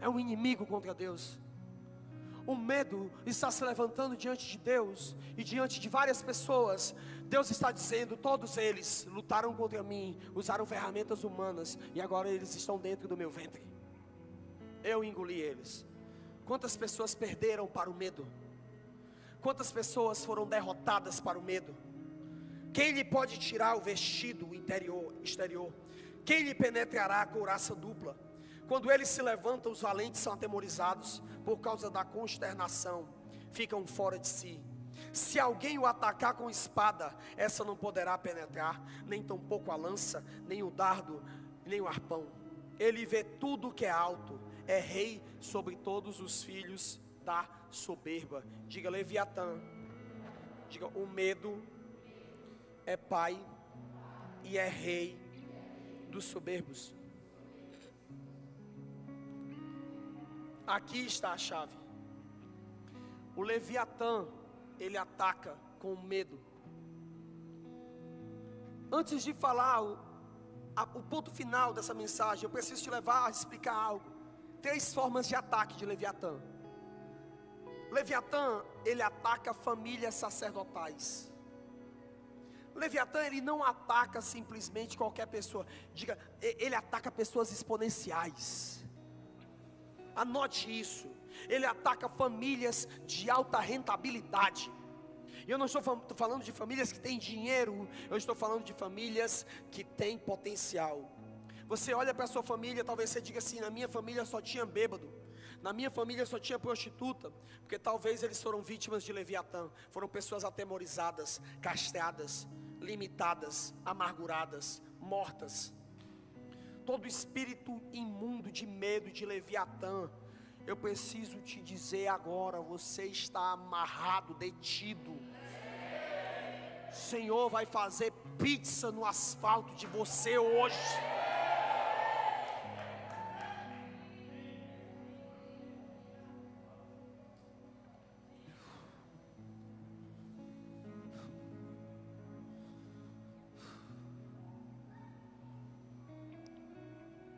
é um inimigo contra Deus. O medo está se levantando diante de Deus e diante de várias pessoas. Deus está dizendo: todos eles lutaram contra mim, usaram ferramentas humanas, e agora eles estão dentro do meu ventre. Eu engoli eles. Quantas pessoas perderam para o medo? Quantas pessoas foram derrotadas para o medo? Quem lhe pode tirar o vestido exterior? Quem lhe penetrará a couraça dupla? Quando eles se levantam, os valentes são atemorizados, por causa da consternação, ficam fora de si. Se alguém o atacar com espada, essa não poderá penetrar, nem tampouco a lança, nem o dardo, nem o arpão. Ele vê tudo que é alto, é rei sobre todos os filhos da soberba. Diga: Leviatã. Diga: o medo é pai e é rei dos soberbos. Aqui está a chave. O Leviatã, ele ataca com medo. Antes de falar o ponto final dessa mensagem, eu preciso te levar a explicar algo. 3 formas de ataque de Leviatã. Leviatã, ele ataca famílias sacerdotais. Leviatã, ele não ataca simplesmente qualquer pessoa. Diga, ele ataca pessoas exponenciais. Anote isso. Ele ataca famílias de alta rentabilidade. E eu não estou falando de famílias que têm dinheiro. Eu estou falando de famílias que têm potencial. Você olha para a sua família, talvez você diga assim: na minha família só tinha bêbado, na minha família só tinha prostituta. Porque talvez eles foram vítimas de Leviatã. Foram pessoas atemorizadas, castradas, limitadas, amarguradas, mortas. Todo espírito imundo de medo de Leviatã, eu preciso te dizer agora: você está amarrado, detido. O Senhor vai fazer pizza no asfalto de você hoje.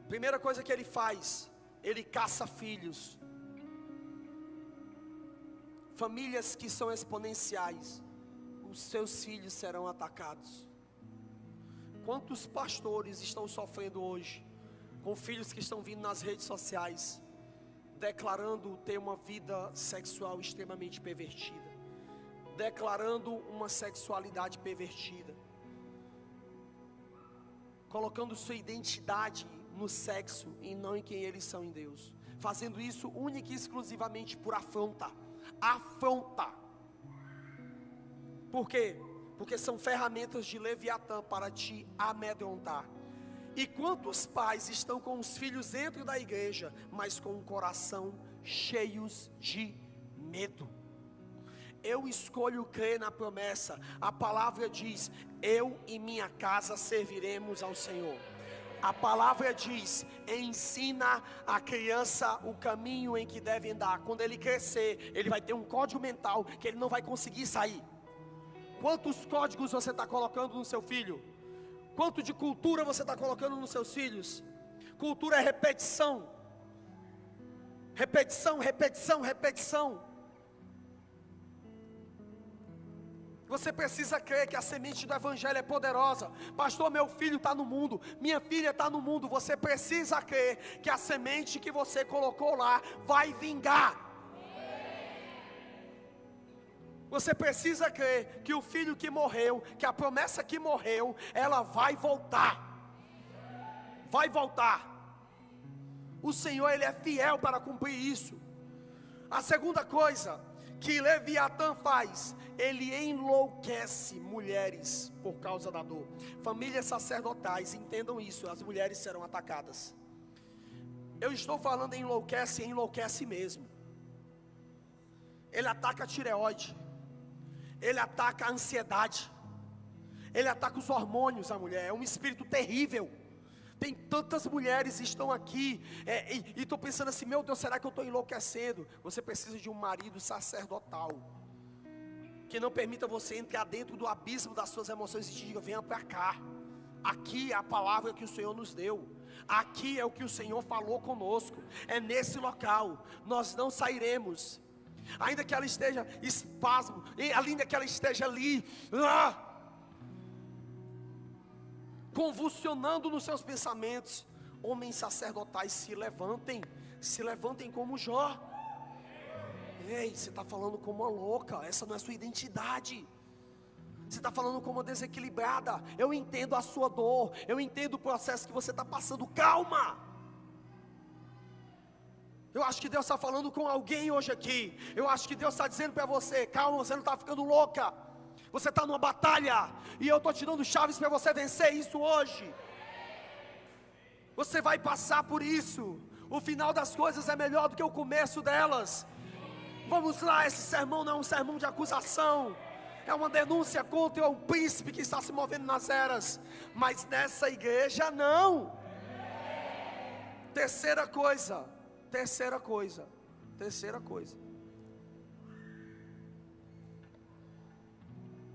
Primeira coisa que ele faz, ele caça filhos. Famílias que são exponenciais, os seus filhos serão atacados. Quantos pastores estão sofrendo hoje com filhos que estão vindo nas redes sociais, declarando ter uma vida sexual extremamente pervertida, declarando uma sexualidade pervertida, colocando sua identidade no sexo e não em quem eles são em Deus, fazendo isso única e exclusivamente por afronta. Por quê? Porque são ferramentas de Leviatã para te amedrontar. E quantos pais estão com os filhos dentro da igreja, mas com o coração cheios de medo? Eu escolho crer na promessa. A palavra diz: eu e minha casa serviremos ao Senhor. A palavra diz: ensina a criança o caminho em que deve andar. Quando ele crescer, ele vai ter um código mental que ele não vai conseguir sair. Quantos códigos você está colocando no seu filho? Quanto de cultura você está colocando nos seus filhos? Cultura é repetição. Repetição, repetição, repetição. Você precisa crer que a semente do evangelho é poderosa. Pastor, meu filho está no mundo, minha filha está no mundo. Você precisa crer que a semente que você colocou lá vai vingar. Você precisa crer que o filho que morreu, que a promessa que morreu, ela vai voltar. Vai voltar. O Senhor, Ele é fiel para cumprir isso. A segunda coisa que Leviatã faz, ele enlouquece mulheres por causa da dor. Famílias sacerdotais, entendam isso: as mulheres serão atacadas. Eu estou falando em enlouquece, enlouquece mesmo. Ele ataca a tireoide, ele ataca a ansiedade, ele ataca os hormônios da mulher. É um espírito terrível. Tem tantas mulheres que estão aqui e estou pensando assim: meu Deus, será que eu estou enlouquecendo? Você precisa de um marido sacerdotal, que não permita você entrar dentro do abismo das suas emoções e te diga: venha para cá. Aqui é a palavra que o Senhor nos deu. Aqui é o que o Senhor falou conosco. É nesse local, nós não sairemos. Ainda que ela esteja espasmo, ainda que ela esteja ali convulsionando nos seus pensamentos, homens sacerdotais, se levantem como Jó. Ei, você está falando como uma louca, essa não é a sua identidade. Você está falando como uma desequilibrada. Eu entendo a sua dor, eu entendo o processo que você está passando. Calma. Eu acho que Deus está falando com alguém hoje aqui. Eu acho que Deus está dizendo para você: calma, você não está ficando louca. Você está numa batalha, e eu estou te dando chaves para você vencer isso hoje. Você vai passar por isso. O final das coisas é melhor do que o começo delas. Vamos lá, esse sermão não é um sermão de acusação, é uma denúncia contra o príncipe que está se movendo nas eras. Mas nessa igreja não. Terceira coisa.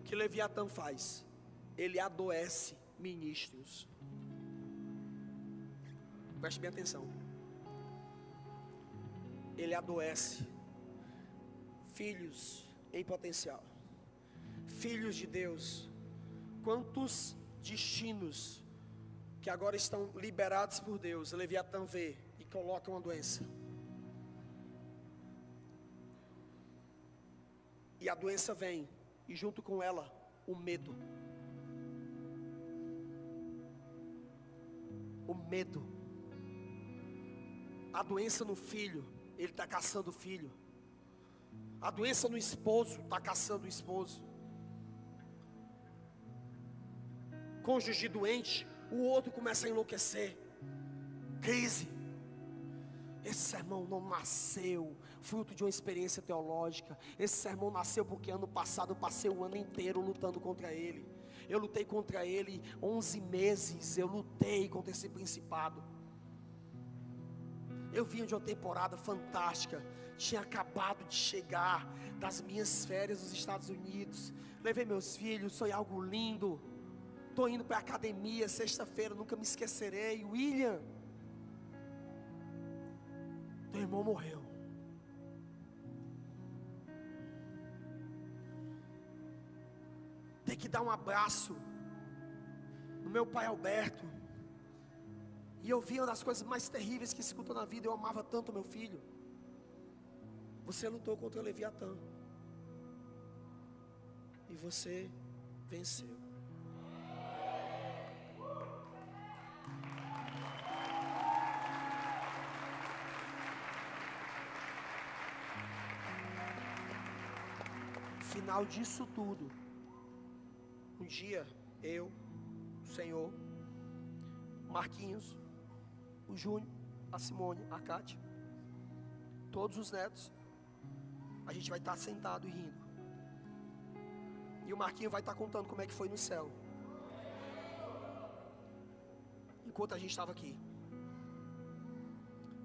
Que Leviatã faz, ele adoece ministros. Preste bem atenção. Ele adoece filhos em potencial, filhos de Deus. Quantos destinos que agora estão liberados por Deus, Leviatã vê e coloca uma doença. E a doença vem, e junto com ela, o medo. O medo. A doença no filho, ele está caçando o filho. A doença no esposo, está caçando o esposo. Cônjuge doente, o outro começa a enlouquecer. Crise. Esse sermão não nasceu fruto de uma experiência teológica. Esse sermão nasceu porque ano passado eu passei o ano inteiro lutando contra ele. Eu lutei contra ele 11 meses. Eu lutei contra esse principado. Eu vinha de uma temporada fantástica. Tinha acabado de chegar das minhas férias nos Estados Unidos. Levei meus filhos, foi algo lindo. Estou indo para a academia sexta-feira, nunca me esquecerei. William, teu irmão morreu. Tem que dar um abraço no meu pai Alberto. E eu vi uma das coisas mais terríveis que se escuta na vida. Eu amava tanto meu filho. Você lutou contra o Leviatã. E você venceu. Final disso tudo, um dia eu, o Senhor, o Marquinhos, o Júnior, a Simone, a Cátia, todos os netos, a gente vai estar sentado e rindo. E o Marquinhos vai estar contando como é que foi no céu, enquanto a gente estava aqui.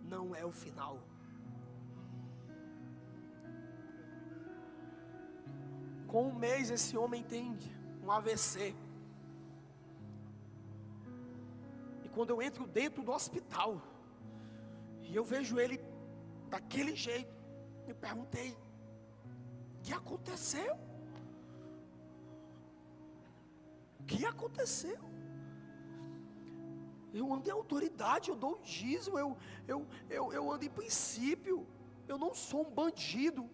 Não é o final. Com um mês esse homem tem um AVC. E quando eu entro dentro do hospital e eu vejo ele daquele jeito, eu perguntei: o que aconteceu? O que aconteceu? Eu ando em autoridade, eu dou o dízimo, eu ando em princípio. Eu não sou um bandido.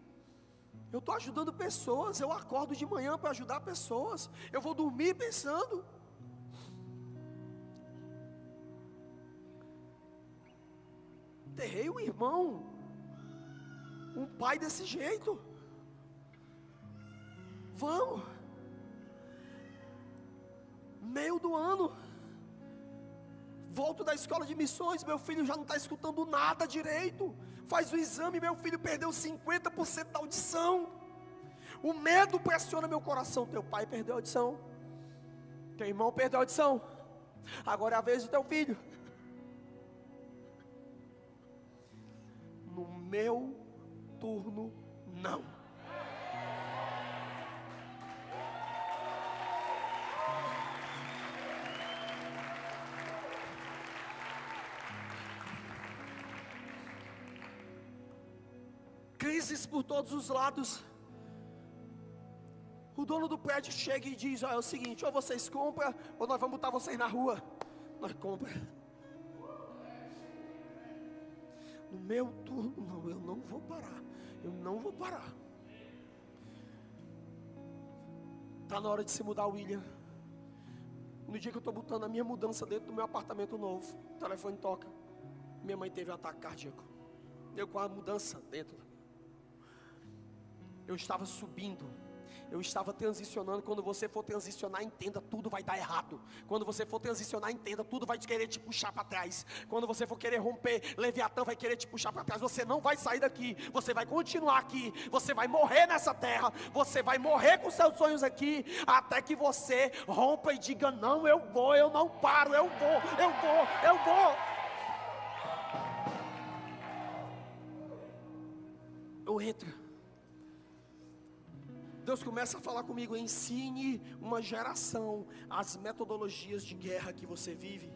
Eu estou ajudando pessoas. Eu acordo de manhã para ajudar pessoas. Eu vou dormir pensando. Enterrei um irmão, um pai desse jeito. Vamos. Meio do ano, volto da escola de missões. Meu filho já não está escutando nada direito. Faz o exame, meu filho perdeu 50% da audição. O medo pressiona meu coração. Teu pai perdeu a audição, teu irmão perdeu a audição, agora é a vez do teu filho. No meu turno, não. Crises por todos os lados. O dono do prédio chega e diz: ó, é o seguinte, ou vocês compram, ou nós vamos botar vocês na rua. Nós compramos. No meu turno, não, eu não vou parar. Eu não vou parar. Está na hora de se mudar, William. No dia que eu estou botando a minha mudança dentro do meu apartamento novo, o telefone toca. Minha mãe teve um ataque cardíaco. Eu com a mudança dentro. Eu estava subindo, eu estava transicionando. Quando você for transicionar, entenda, tudo vai dar errado. Quando você for transicionar, entenda, tudo vai querer te puxar para trás. Quando você for querer romper, Leviatã vai querer te puxar para trás. Você não vai sair daqui, você vai continuar aqui. Você vai morrer nessa terra, você vai morrer com seus sonhos aqui, até que você rompa e diga: não, eu vou, eu não paro, eu vou. Eu entro. Deus começa a falar comigo: ensine uma geração as metodologias de guerra que você vive.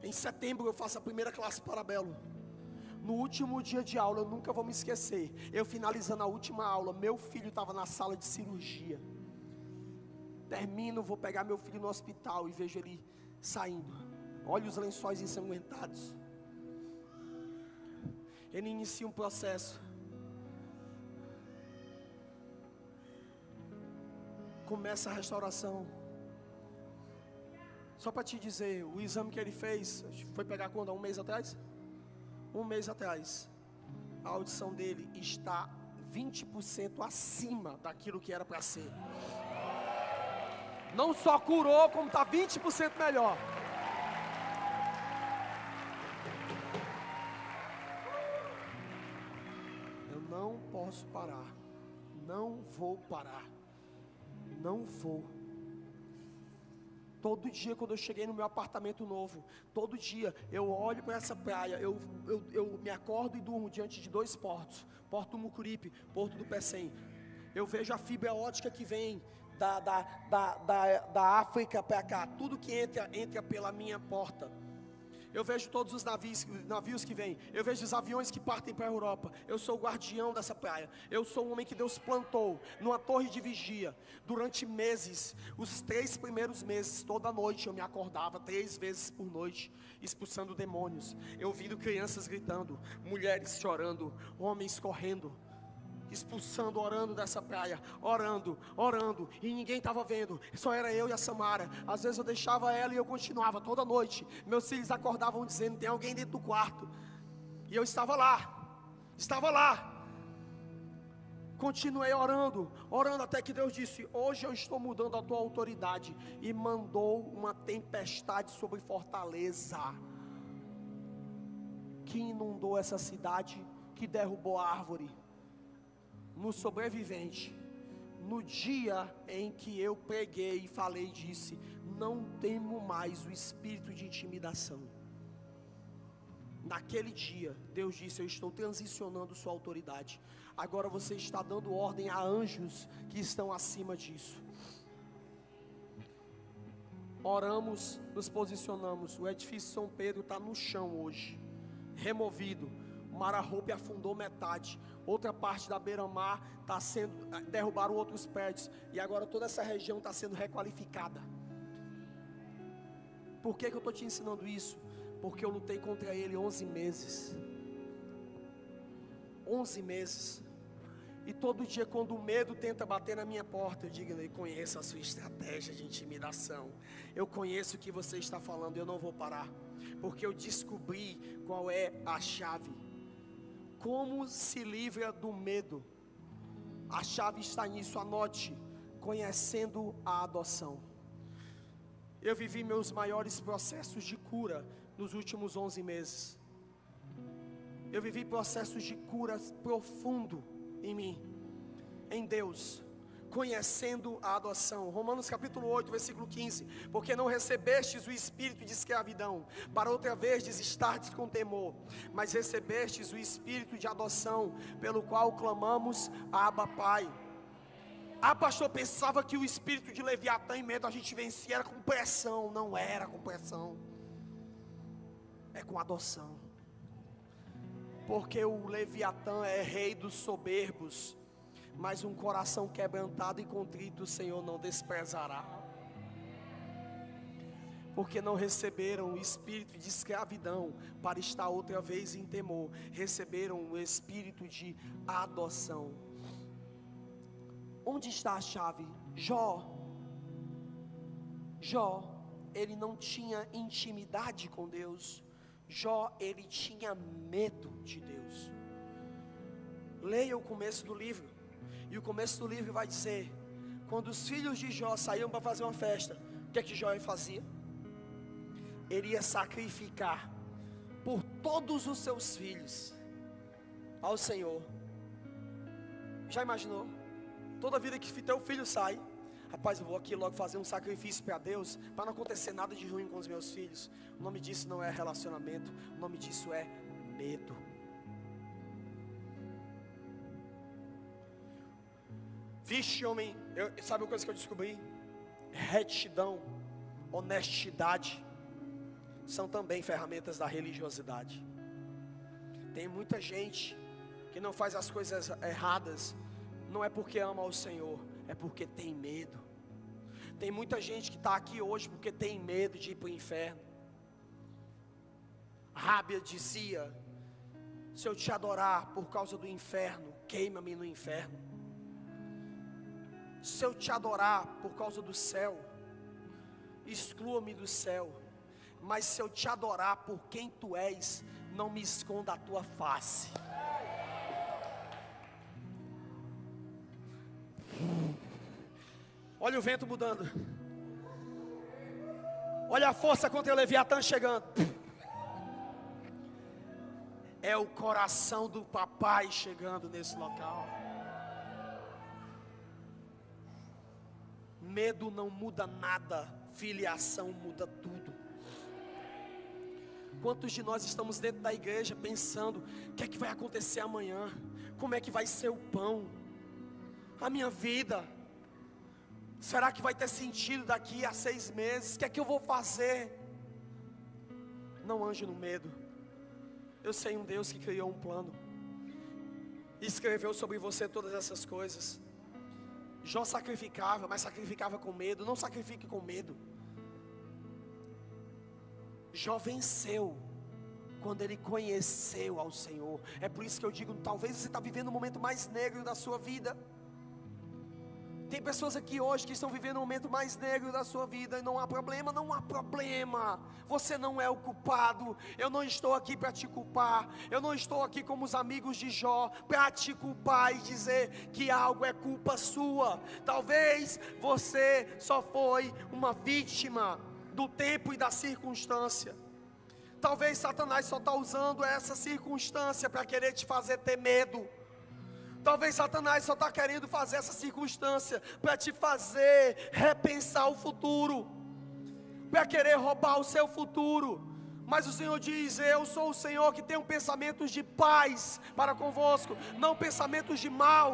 Em setembro eu faço a primeira classe Parabelo. No último dia de aula, eu nunca vou me esquecer, eu finalizando a última aula, meu filho estava na sala de cirurgia. Termino, vou pegar meu filho no hospital e vejo ele saindo. Olha os lençóis ensanguentados. Ele inicia um processo. Começa a restauração. Só para te dizer, o exame que ele fez, foi pegar quando? Um mês atrás? Um mês atrás. A audição dele está 20% acima daquilo que era para ser. Não só curou, como está 20% melhor. não posso parar, não vou parar, não vou. Todo dia quando eu cheguei no meu apartamento novo, todo dia eu olho para essa praia, eu me acordo e durmo diante de 2 portos, Porto do Mucuripe, Porto do Pecém. Eu vejo a fibra ótica que vem da África para cá, tudo que entra pela minha porta. Eu vejo todos os navios que vêm. Eu vejo os aviões que partem para a Europa. Eu sou o guardião dessa praia. Eu sou o homem que Deus plantou numa torre de vigia. Durante meses, os 3 primeiros meses, toda noite eu me acordava 3 vezes por noite, expulsando demônios. Eu ouvindo crianças gritando, mulheres chorando, homens correndo, expulsando, orando dessa praia, orando, e ninguém estava vendo, só era eu e a Samara. Às vezes eu deixava ela e eu continuava toda noite. Meus filhos acordavam dizendo, tem alguém dentro do quarto, e eu estava lá, continuei orando até que Deus disse, hoje eu estou mudando a tua autoridade, e mandou uma tempestade sobre Fortaleza, que inundou essa cidade, que derrubou a árvore. No sobrevivente, no dia em que eu preguei e falei, disse, não temo mais o espírito de intimidação. Naquele dia, Deus disse, eu estou transicionando sua autoridade. Agora você está dando ordem a anjos que estão acima disso. Oramos, nos posicionamos. O edifício São Pedro está no chão hoje, removido. O Mar Arrope afundou metade. Outra parte da beira-mar está sendo, derrubaram outros prédios, e agora toda essa região está sendo requalificada. Por que eu estou te ensinando isso? Porque eu lutei contra ele 11 meses. 11 meses. E todo dia quando o medo tenta bater na minha porta, eu digo, eu conheço a sua estratégia de intimidação, eu conheço o que você está falando, eu não vou parar, porque eu descobri qual é a chave. Como se livra do medo? A chave está nisso, anote, conhecendo a adoção. Eu vivi meus maiores processos de cura nos últimos 11 meses. Eu vivi processos de cura profundo em mim, em Deus, conhecendo a adoção. Romanos capítulo 8, versículo 15. Porque não recebestes o espírito de escravidão, para outra vez desestardes com temor, mas recebestes o espírito de adoção, pelo qual clamamos, Abba, Pai. Pastor, pensava que o espírito de Leviatã e medo a gente vencia, era com pressão. Não era com pressão, é com adoção. Porque o Leviatã é rei dos soberbos, mas um coração quebrantado e contrito o Senhor não desprezará. Porque não receberam o espírito de escravidão para estar outra vez em temor, receberam o espírito de adoção. Onde está a chave? Jó, ele não tinha intimidade com Deus. Jó, ele tinha medo de Deus. Leia o começo do livro, e o começo do livro vai dizer, quando os filhos de Jó saíam para fazer uma festa, o que é que Jó fazia? Ele ia sacrificar por todos os seus filhos ao Senhor. Já imaginou? Toda vida que teu filho sai, rapaz, eu vou aqui logo fazer um sacrifício para Deus, para não acontecer nada de ruim com os meus filhos. O nome disso não é relacionamento, o nome disso é medo. Vixe, homem, sabe uma coisa que eu descobri? Retidão, honestidade são também ferramentas da religiosidade. Tem muita gente que não faz as coisas erradas, não é porque ama ao Senhor, é porque tem medo. Tem muita gente que está aqui hoje porque tem medo de ir para o inferno. Rábia dizia, se eu te adorar por causa do inferno, queima-me no inferno. Se eu te adorar por causa do céu, exclua-me do céu. Mas se eu te adorar por quem tu és, não me esconda a tua face. Olha o vento mudando. Olha a força contra o Leviatã chegando. É o coração do papai chegando nesse local. Medo não muda nada, filiação muda tudo. Quantos de nós estamos dentro da igreja pensando: o que é que vai acontecer amanhã? Como é que vai ser o pão? A minha vida? Será que vai ter sentido daqui a 6 meses? O que é que eu vou fazer? Não ande no medo. Eu sei um Deus que criou um plano e escreveu sobre você todas essas coisas. Jó sacrificava, mas sacrificava com medo. Não sacrifique com medo. Jó venceu quando ele conheceu ao Senhor. É por isso que eu digo, talvez você está vivendo o momento mais negro da sua vida. Tem pessoas aqui hoje que estão vivendo o momento mais negro da sua vida. E não há problema, não há problema. Você não é o culpado. Eu não estou aqui para te culpar. Eu não estou aqui como os amigos de Jó para te culpar e dizer que algo é culpa sua. Talvez você só foi uma vítima do tempo e da circunstância. Talvez Satanás só está usando essa circunstância para querer te fazer ter medo. Talvez Satanás só está querendo fazer essa circunstância para te fazer repensar o futuro, para querer roubar o seu futuro. Mas o Senhor diz: eu sou o Senhor que tenho pensamentos de paz para convosco, não pensamentos de mal.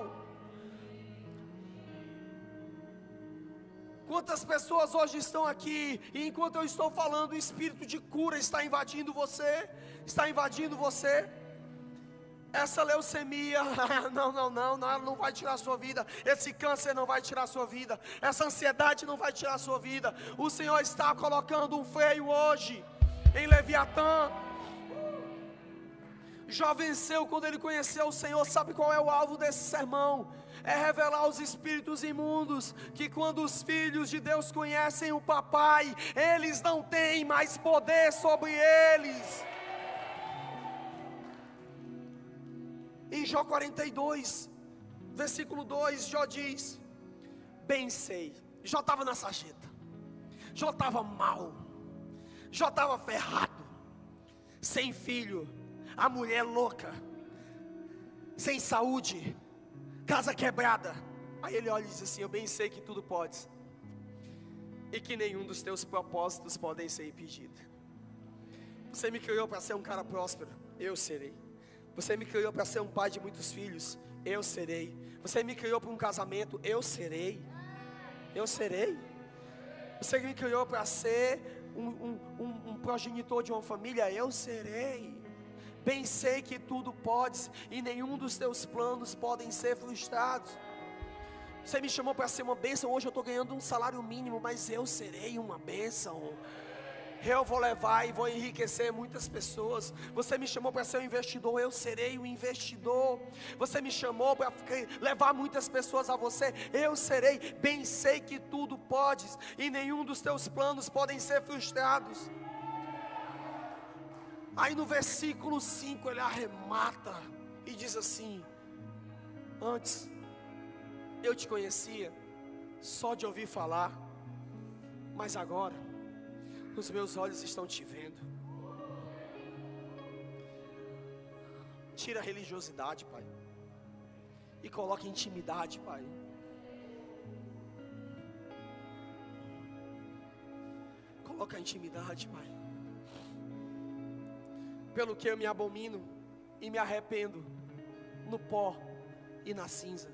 Quantas pessoas hoje estão aqui, e enquanto eu estou falando, o espírito de cura está invadindo você, está invadindo você. Essa leucemia, ela não vai tirar a sua vida. Esse câncer não vai tirar a sua vida. Essa ansiedade não vai tirar a sua vida. O Senhor está colocando um freio hoje em Leviatã. Jó venceu quando ele conheceu o Senhor. Sabe qual é o alvo desse sermão? É revelar aos espíritos imundos que quando os filhos de Deus conhecem o papai, eles não têm mais poder sobre eles. Em Jó 42, versículo 2, Jó diz: bem sei. Jó estava na sarjeta, Jó estava mal, Jó estava ferrado, sem filho, a mulher louca, sem saúde, casa quebrada. Aí ele olha e diz assim: eu bem sei que tudo podes, e que nenhum dos teus propósitos podem ser impedidos. Você me criou para ser um cara próspero, eu serei. Você me criou para ser um pai de muitos filhos, eu serei. Você me criou para um casamento, eu serei. Eu serei. Você me criou para ser um progenitor de uma família, eu serei. Bem sei que tudo podes, e nenhum dos teus planos podem ser frustrados. Você me chamou para ser uma bênção. Hoje eu estou ganhando um salário mínimo, mas eu serei uma bênção. Eu vou levar e vou enriquecer muitas pessoas. Você me chamou para ser um investidor, eu serei um investidor. Você me chamou para levar muitas pessoas a você, eu serei. Bem sei que tudo podes, e nenhum dos teus planos podem ser frustrados. Aí no versículo 5 ele arremata e diz assim: antes eu te conhecia só de ouvir falar, mas agora os meus olhos estão te vendo. Tira a religiosidade, Pai, e coloca intimidade, Pai. Coloca a intimidade, Pai. Pelo que eu me abomino e me arrependo no pó e na cinza.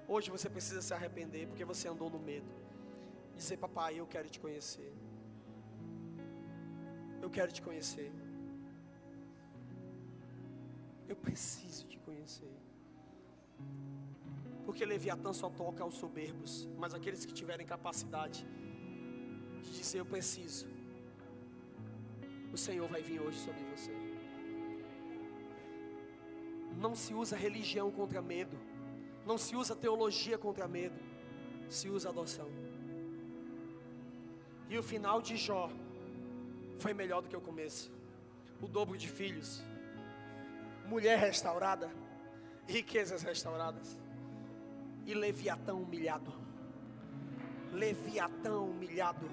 Hoje você precisa se arrepender, porque você andou no medo. Dizer: papai, eu quero te conhecer. Eu quero te conhecer. Eu preciso te conhecer. Porque Leviatã só toca aos soberbos, mas aqueles que tiverem capacidade de dizer: eu preciso, o Senhor vai vir hoje sobre você. Não se usa religião contra medo. Não se usa teologia contra medo. Se usa adoção. E o final de Jó foi melhor do que o começo. O dobro de filhos, mulher restaurada, riquezas restauradas, e Leviatã humilhado. Leviatã humilhado.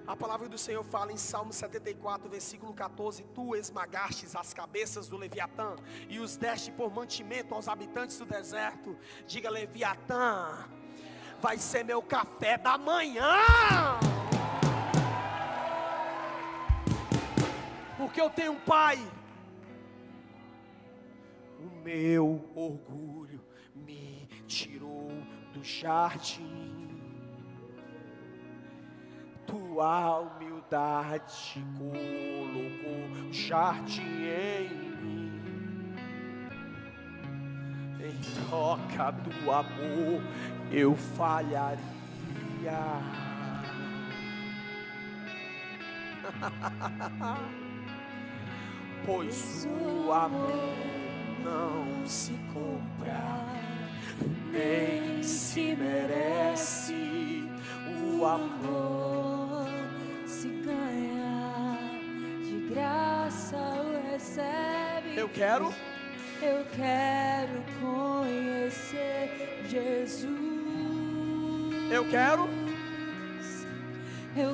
A palavra do Senhor fala em Salmo 74, versículo 14: Tu esmagastes as cabeças do Leviatã e os deste por mantimento aos habitantes do deserto. Diga: Leviatã vai ser meu café da manhã. Porque eu tenho um pai. O meu orgulho me tirou do jardim. Tua humildade colocou jardim em mim. Em troca do amor eu falharia. Pois o amor não se compra, nem se merece. O amor se ganha, de graça o recebe. Eu quero conhecer Jesus. Eu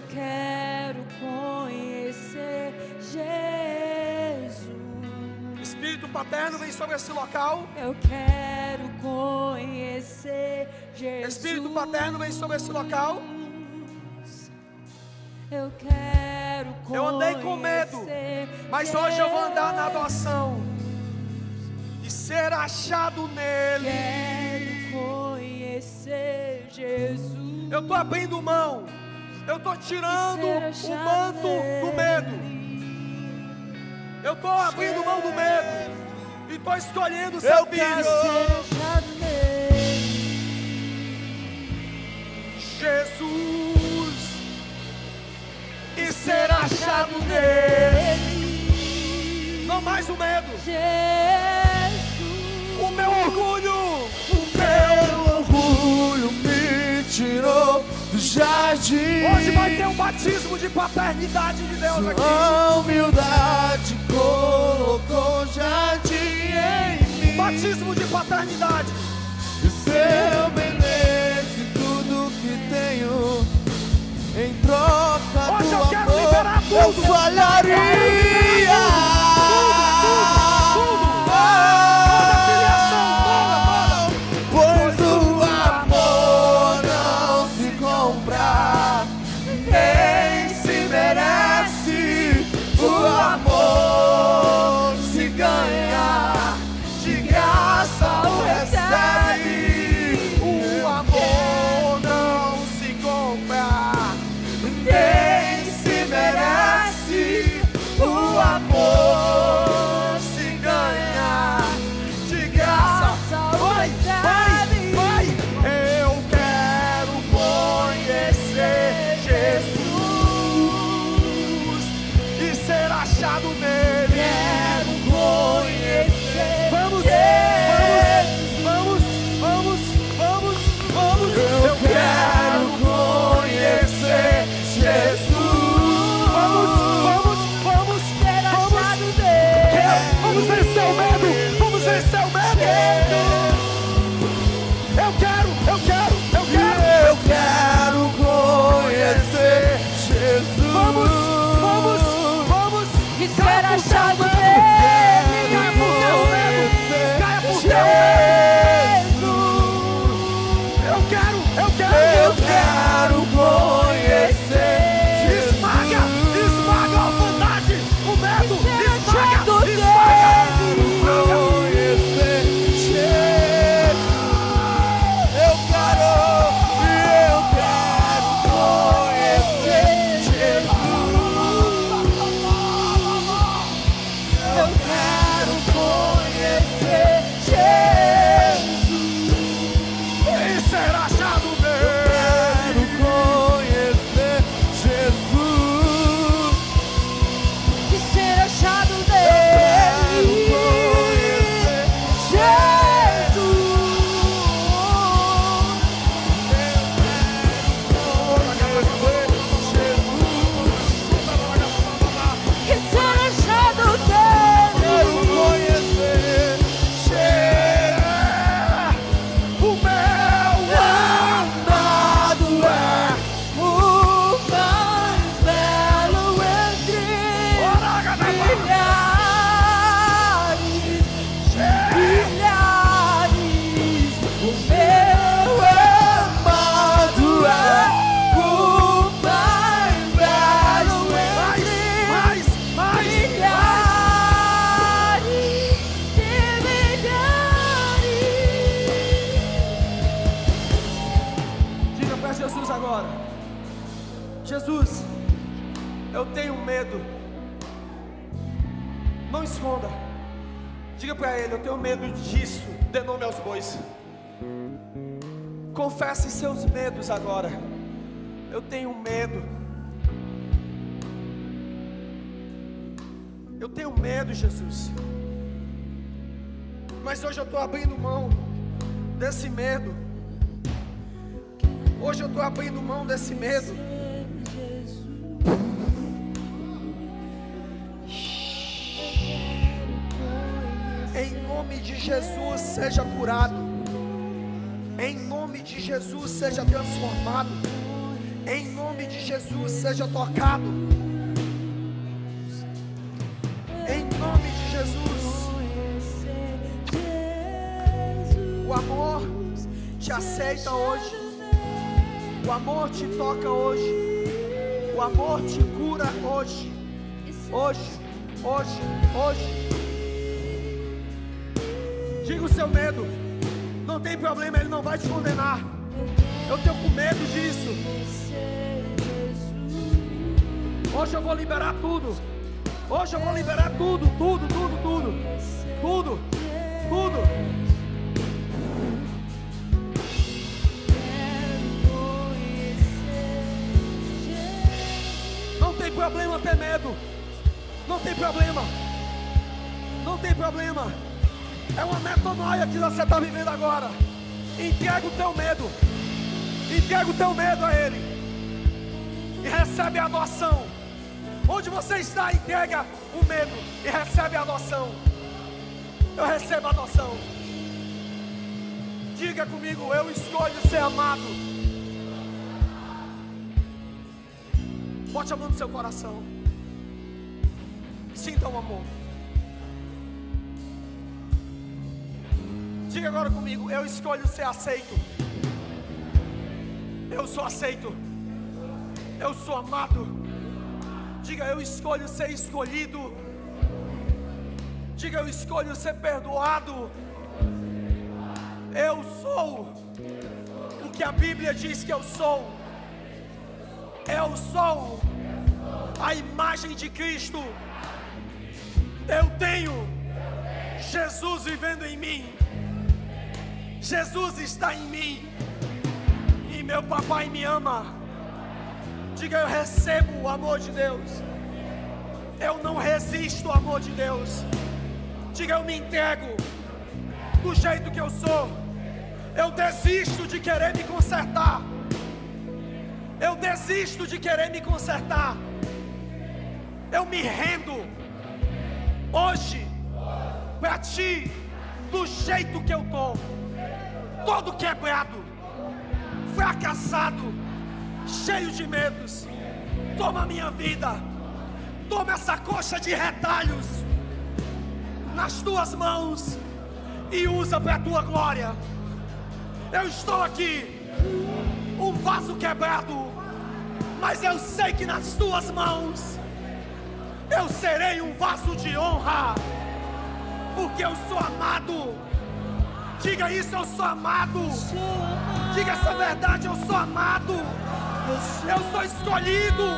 quero conhecer Jesus. Espírito paterno, vem sobre esse local. Eu quero conhecer Jesus. Espírito paterno, vem sobre esse local. Eu quero conhecer. Eu andei com medo, mas hoje eu vou andar na adoção e ser achado nele. Quero conhecer Jesus. Eu estou abrindo mão. Eu estou tirando o manto do medo. Eu estou abrindo mão do medo e estou escolhendo ser filho. Jesus, e ser achado nele. Não mais o medo. O meu orgulho me tirou do jardim. Hoje vai ter um batismo de paternidade de Deus aqui. Sua humildade colocou jardim em mim. Batismo de paternidade. E seu benefício tudo que tenho em troca hoje do eu quero amor liberar tudo. eu falharia. Pois o amor não se compra, nem se merece. O amor se ganha, de graça o recebe. O amor não se compra, Nem se merece. O amor Jesus, eu tenho medo. Não esconda. Diga para Ele: eu tenho medo disso. Dê nome aos bois. Confesse seus medos agora. Eu tenho medo. Eu tenho medo, Jesus. Mas hoje eu estou abrindo mão desse medo. Hoje eu estou abrindo mão desse medo. Em nome de Jesus, seja curado. Em nome de Jesus, seja transformado. Em nome de Jesus, seja tocado. Em nome de Jesus. O amor te aceita hoje. O amor te toca hoje. O amor te cura hoje. Hoje. Diga o seu medo. Não tem problema, Ele não vai te condenar. Eu tenho com medo disso. Hoje eu vou liberar tudo. Hoje eu vou liberar tudo. Não tem problema ter medo. Não tem problema. É uma metanoia que você está vivendo agora. Entrega o teu medo. Entrega o teu medo a Ele. E recebe a adoção. Onde você está, entrega o medo e recebe a adoção. Eu recebo a adoção. Diga comigo: eu escolho ser amado. Bote a mão no seu coração. Sinta o amor. Diga agora comigo: eu escolho ser aceito. Eu sou aceito. Eu sou amado. Diga: eu escolho ser escolhido. Diga: eu escolho ser perdoado. Eu sou o que a Bíblia diz que eu sou. Eu sou a imagem de Cristo. Eu tenho Jesus vivendo em mim. Jesus está em mim. E meu papai me ama. Diga: eu recebo o amor de Deus. Eu não resisto ao amor de Deus. Diga: eu me entrego do jeito que eu sou. Eu desisto de querer me consertar. Eu desisto de querer me consertar. Eu me rendo hoje para Ti, do jeito que eu estou. Todo quebrado, fracassado, cheio de medos. Toma a minha vida. Toma essa coxa de retalhos nas Tuas mãos e usa para a Tua glória. Eu estou aqui, um vaso quebrado, mas eu sei que nas Tuas mãos eu serei um vaso de honra, porque eu sou amado. Diga isso: eu sou amado. Diga essa verdade: eu sou amado. Eu sou escolhido.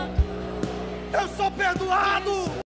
Eu sou perdoado.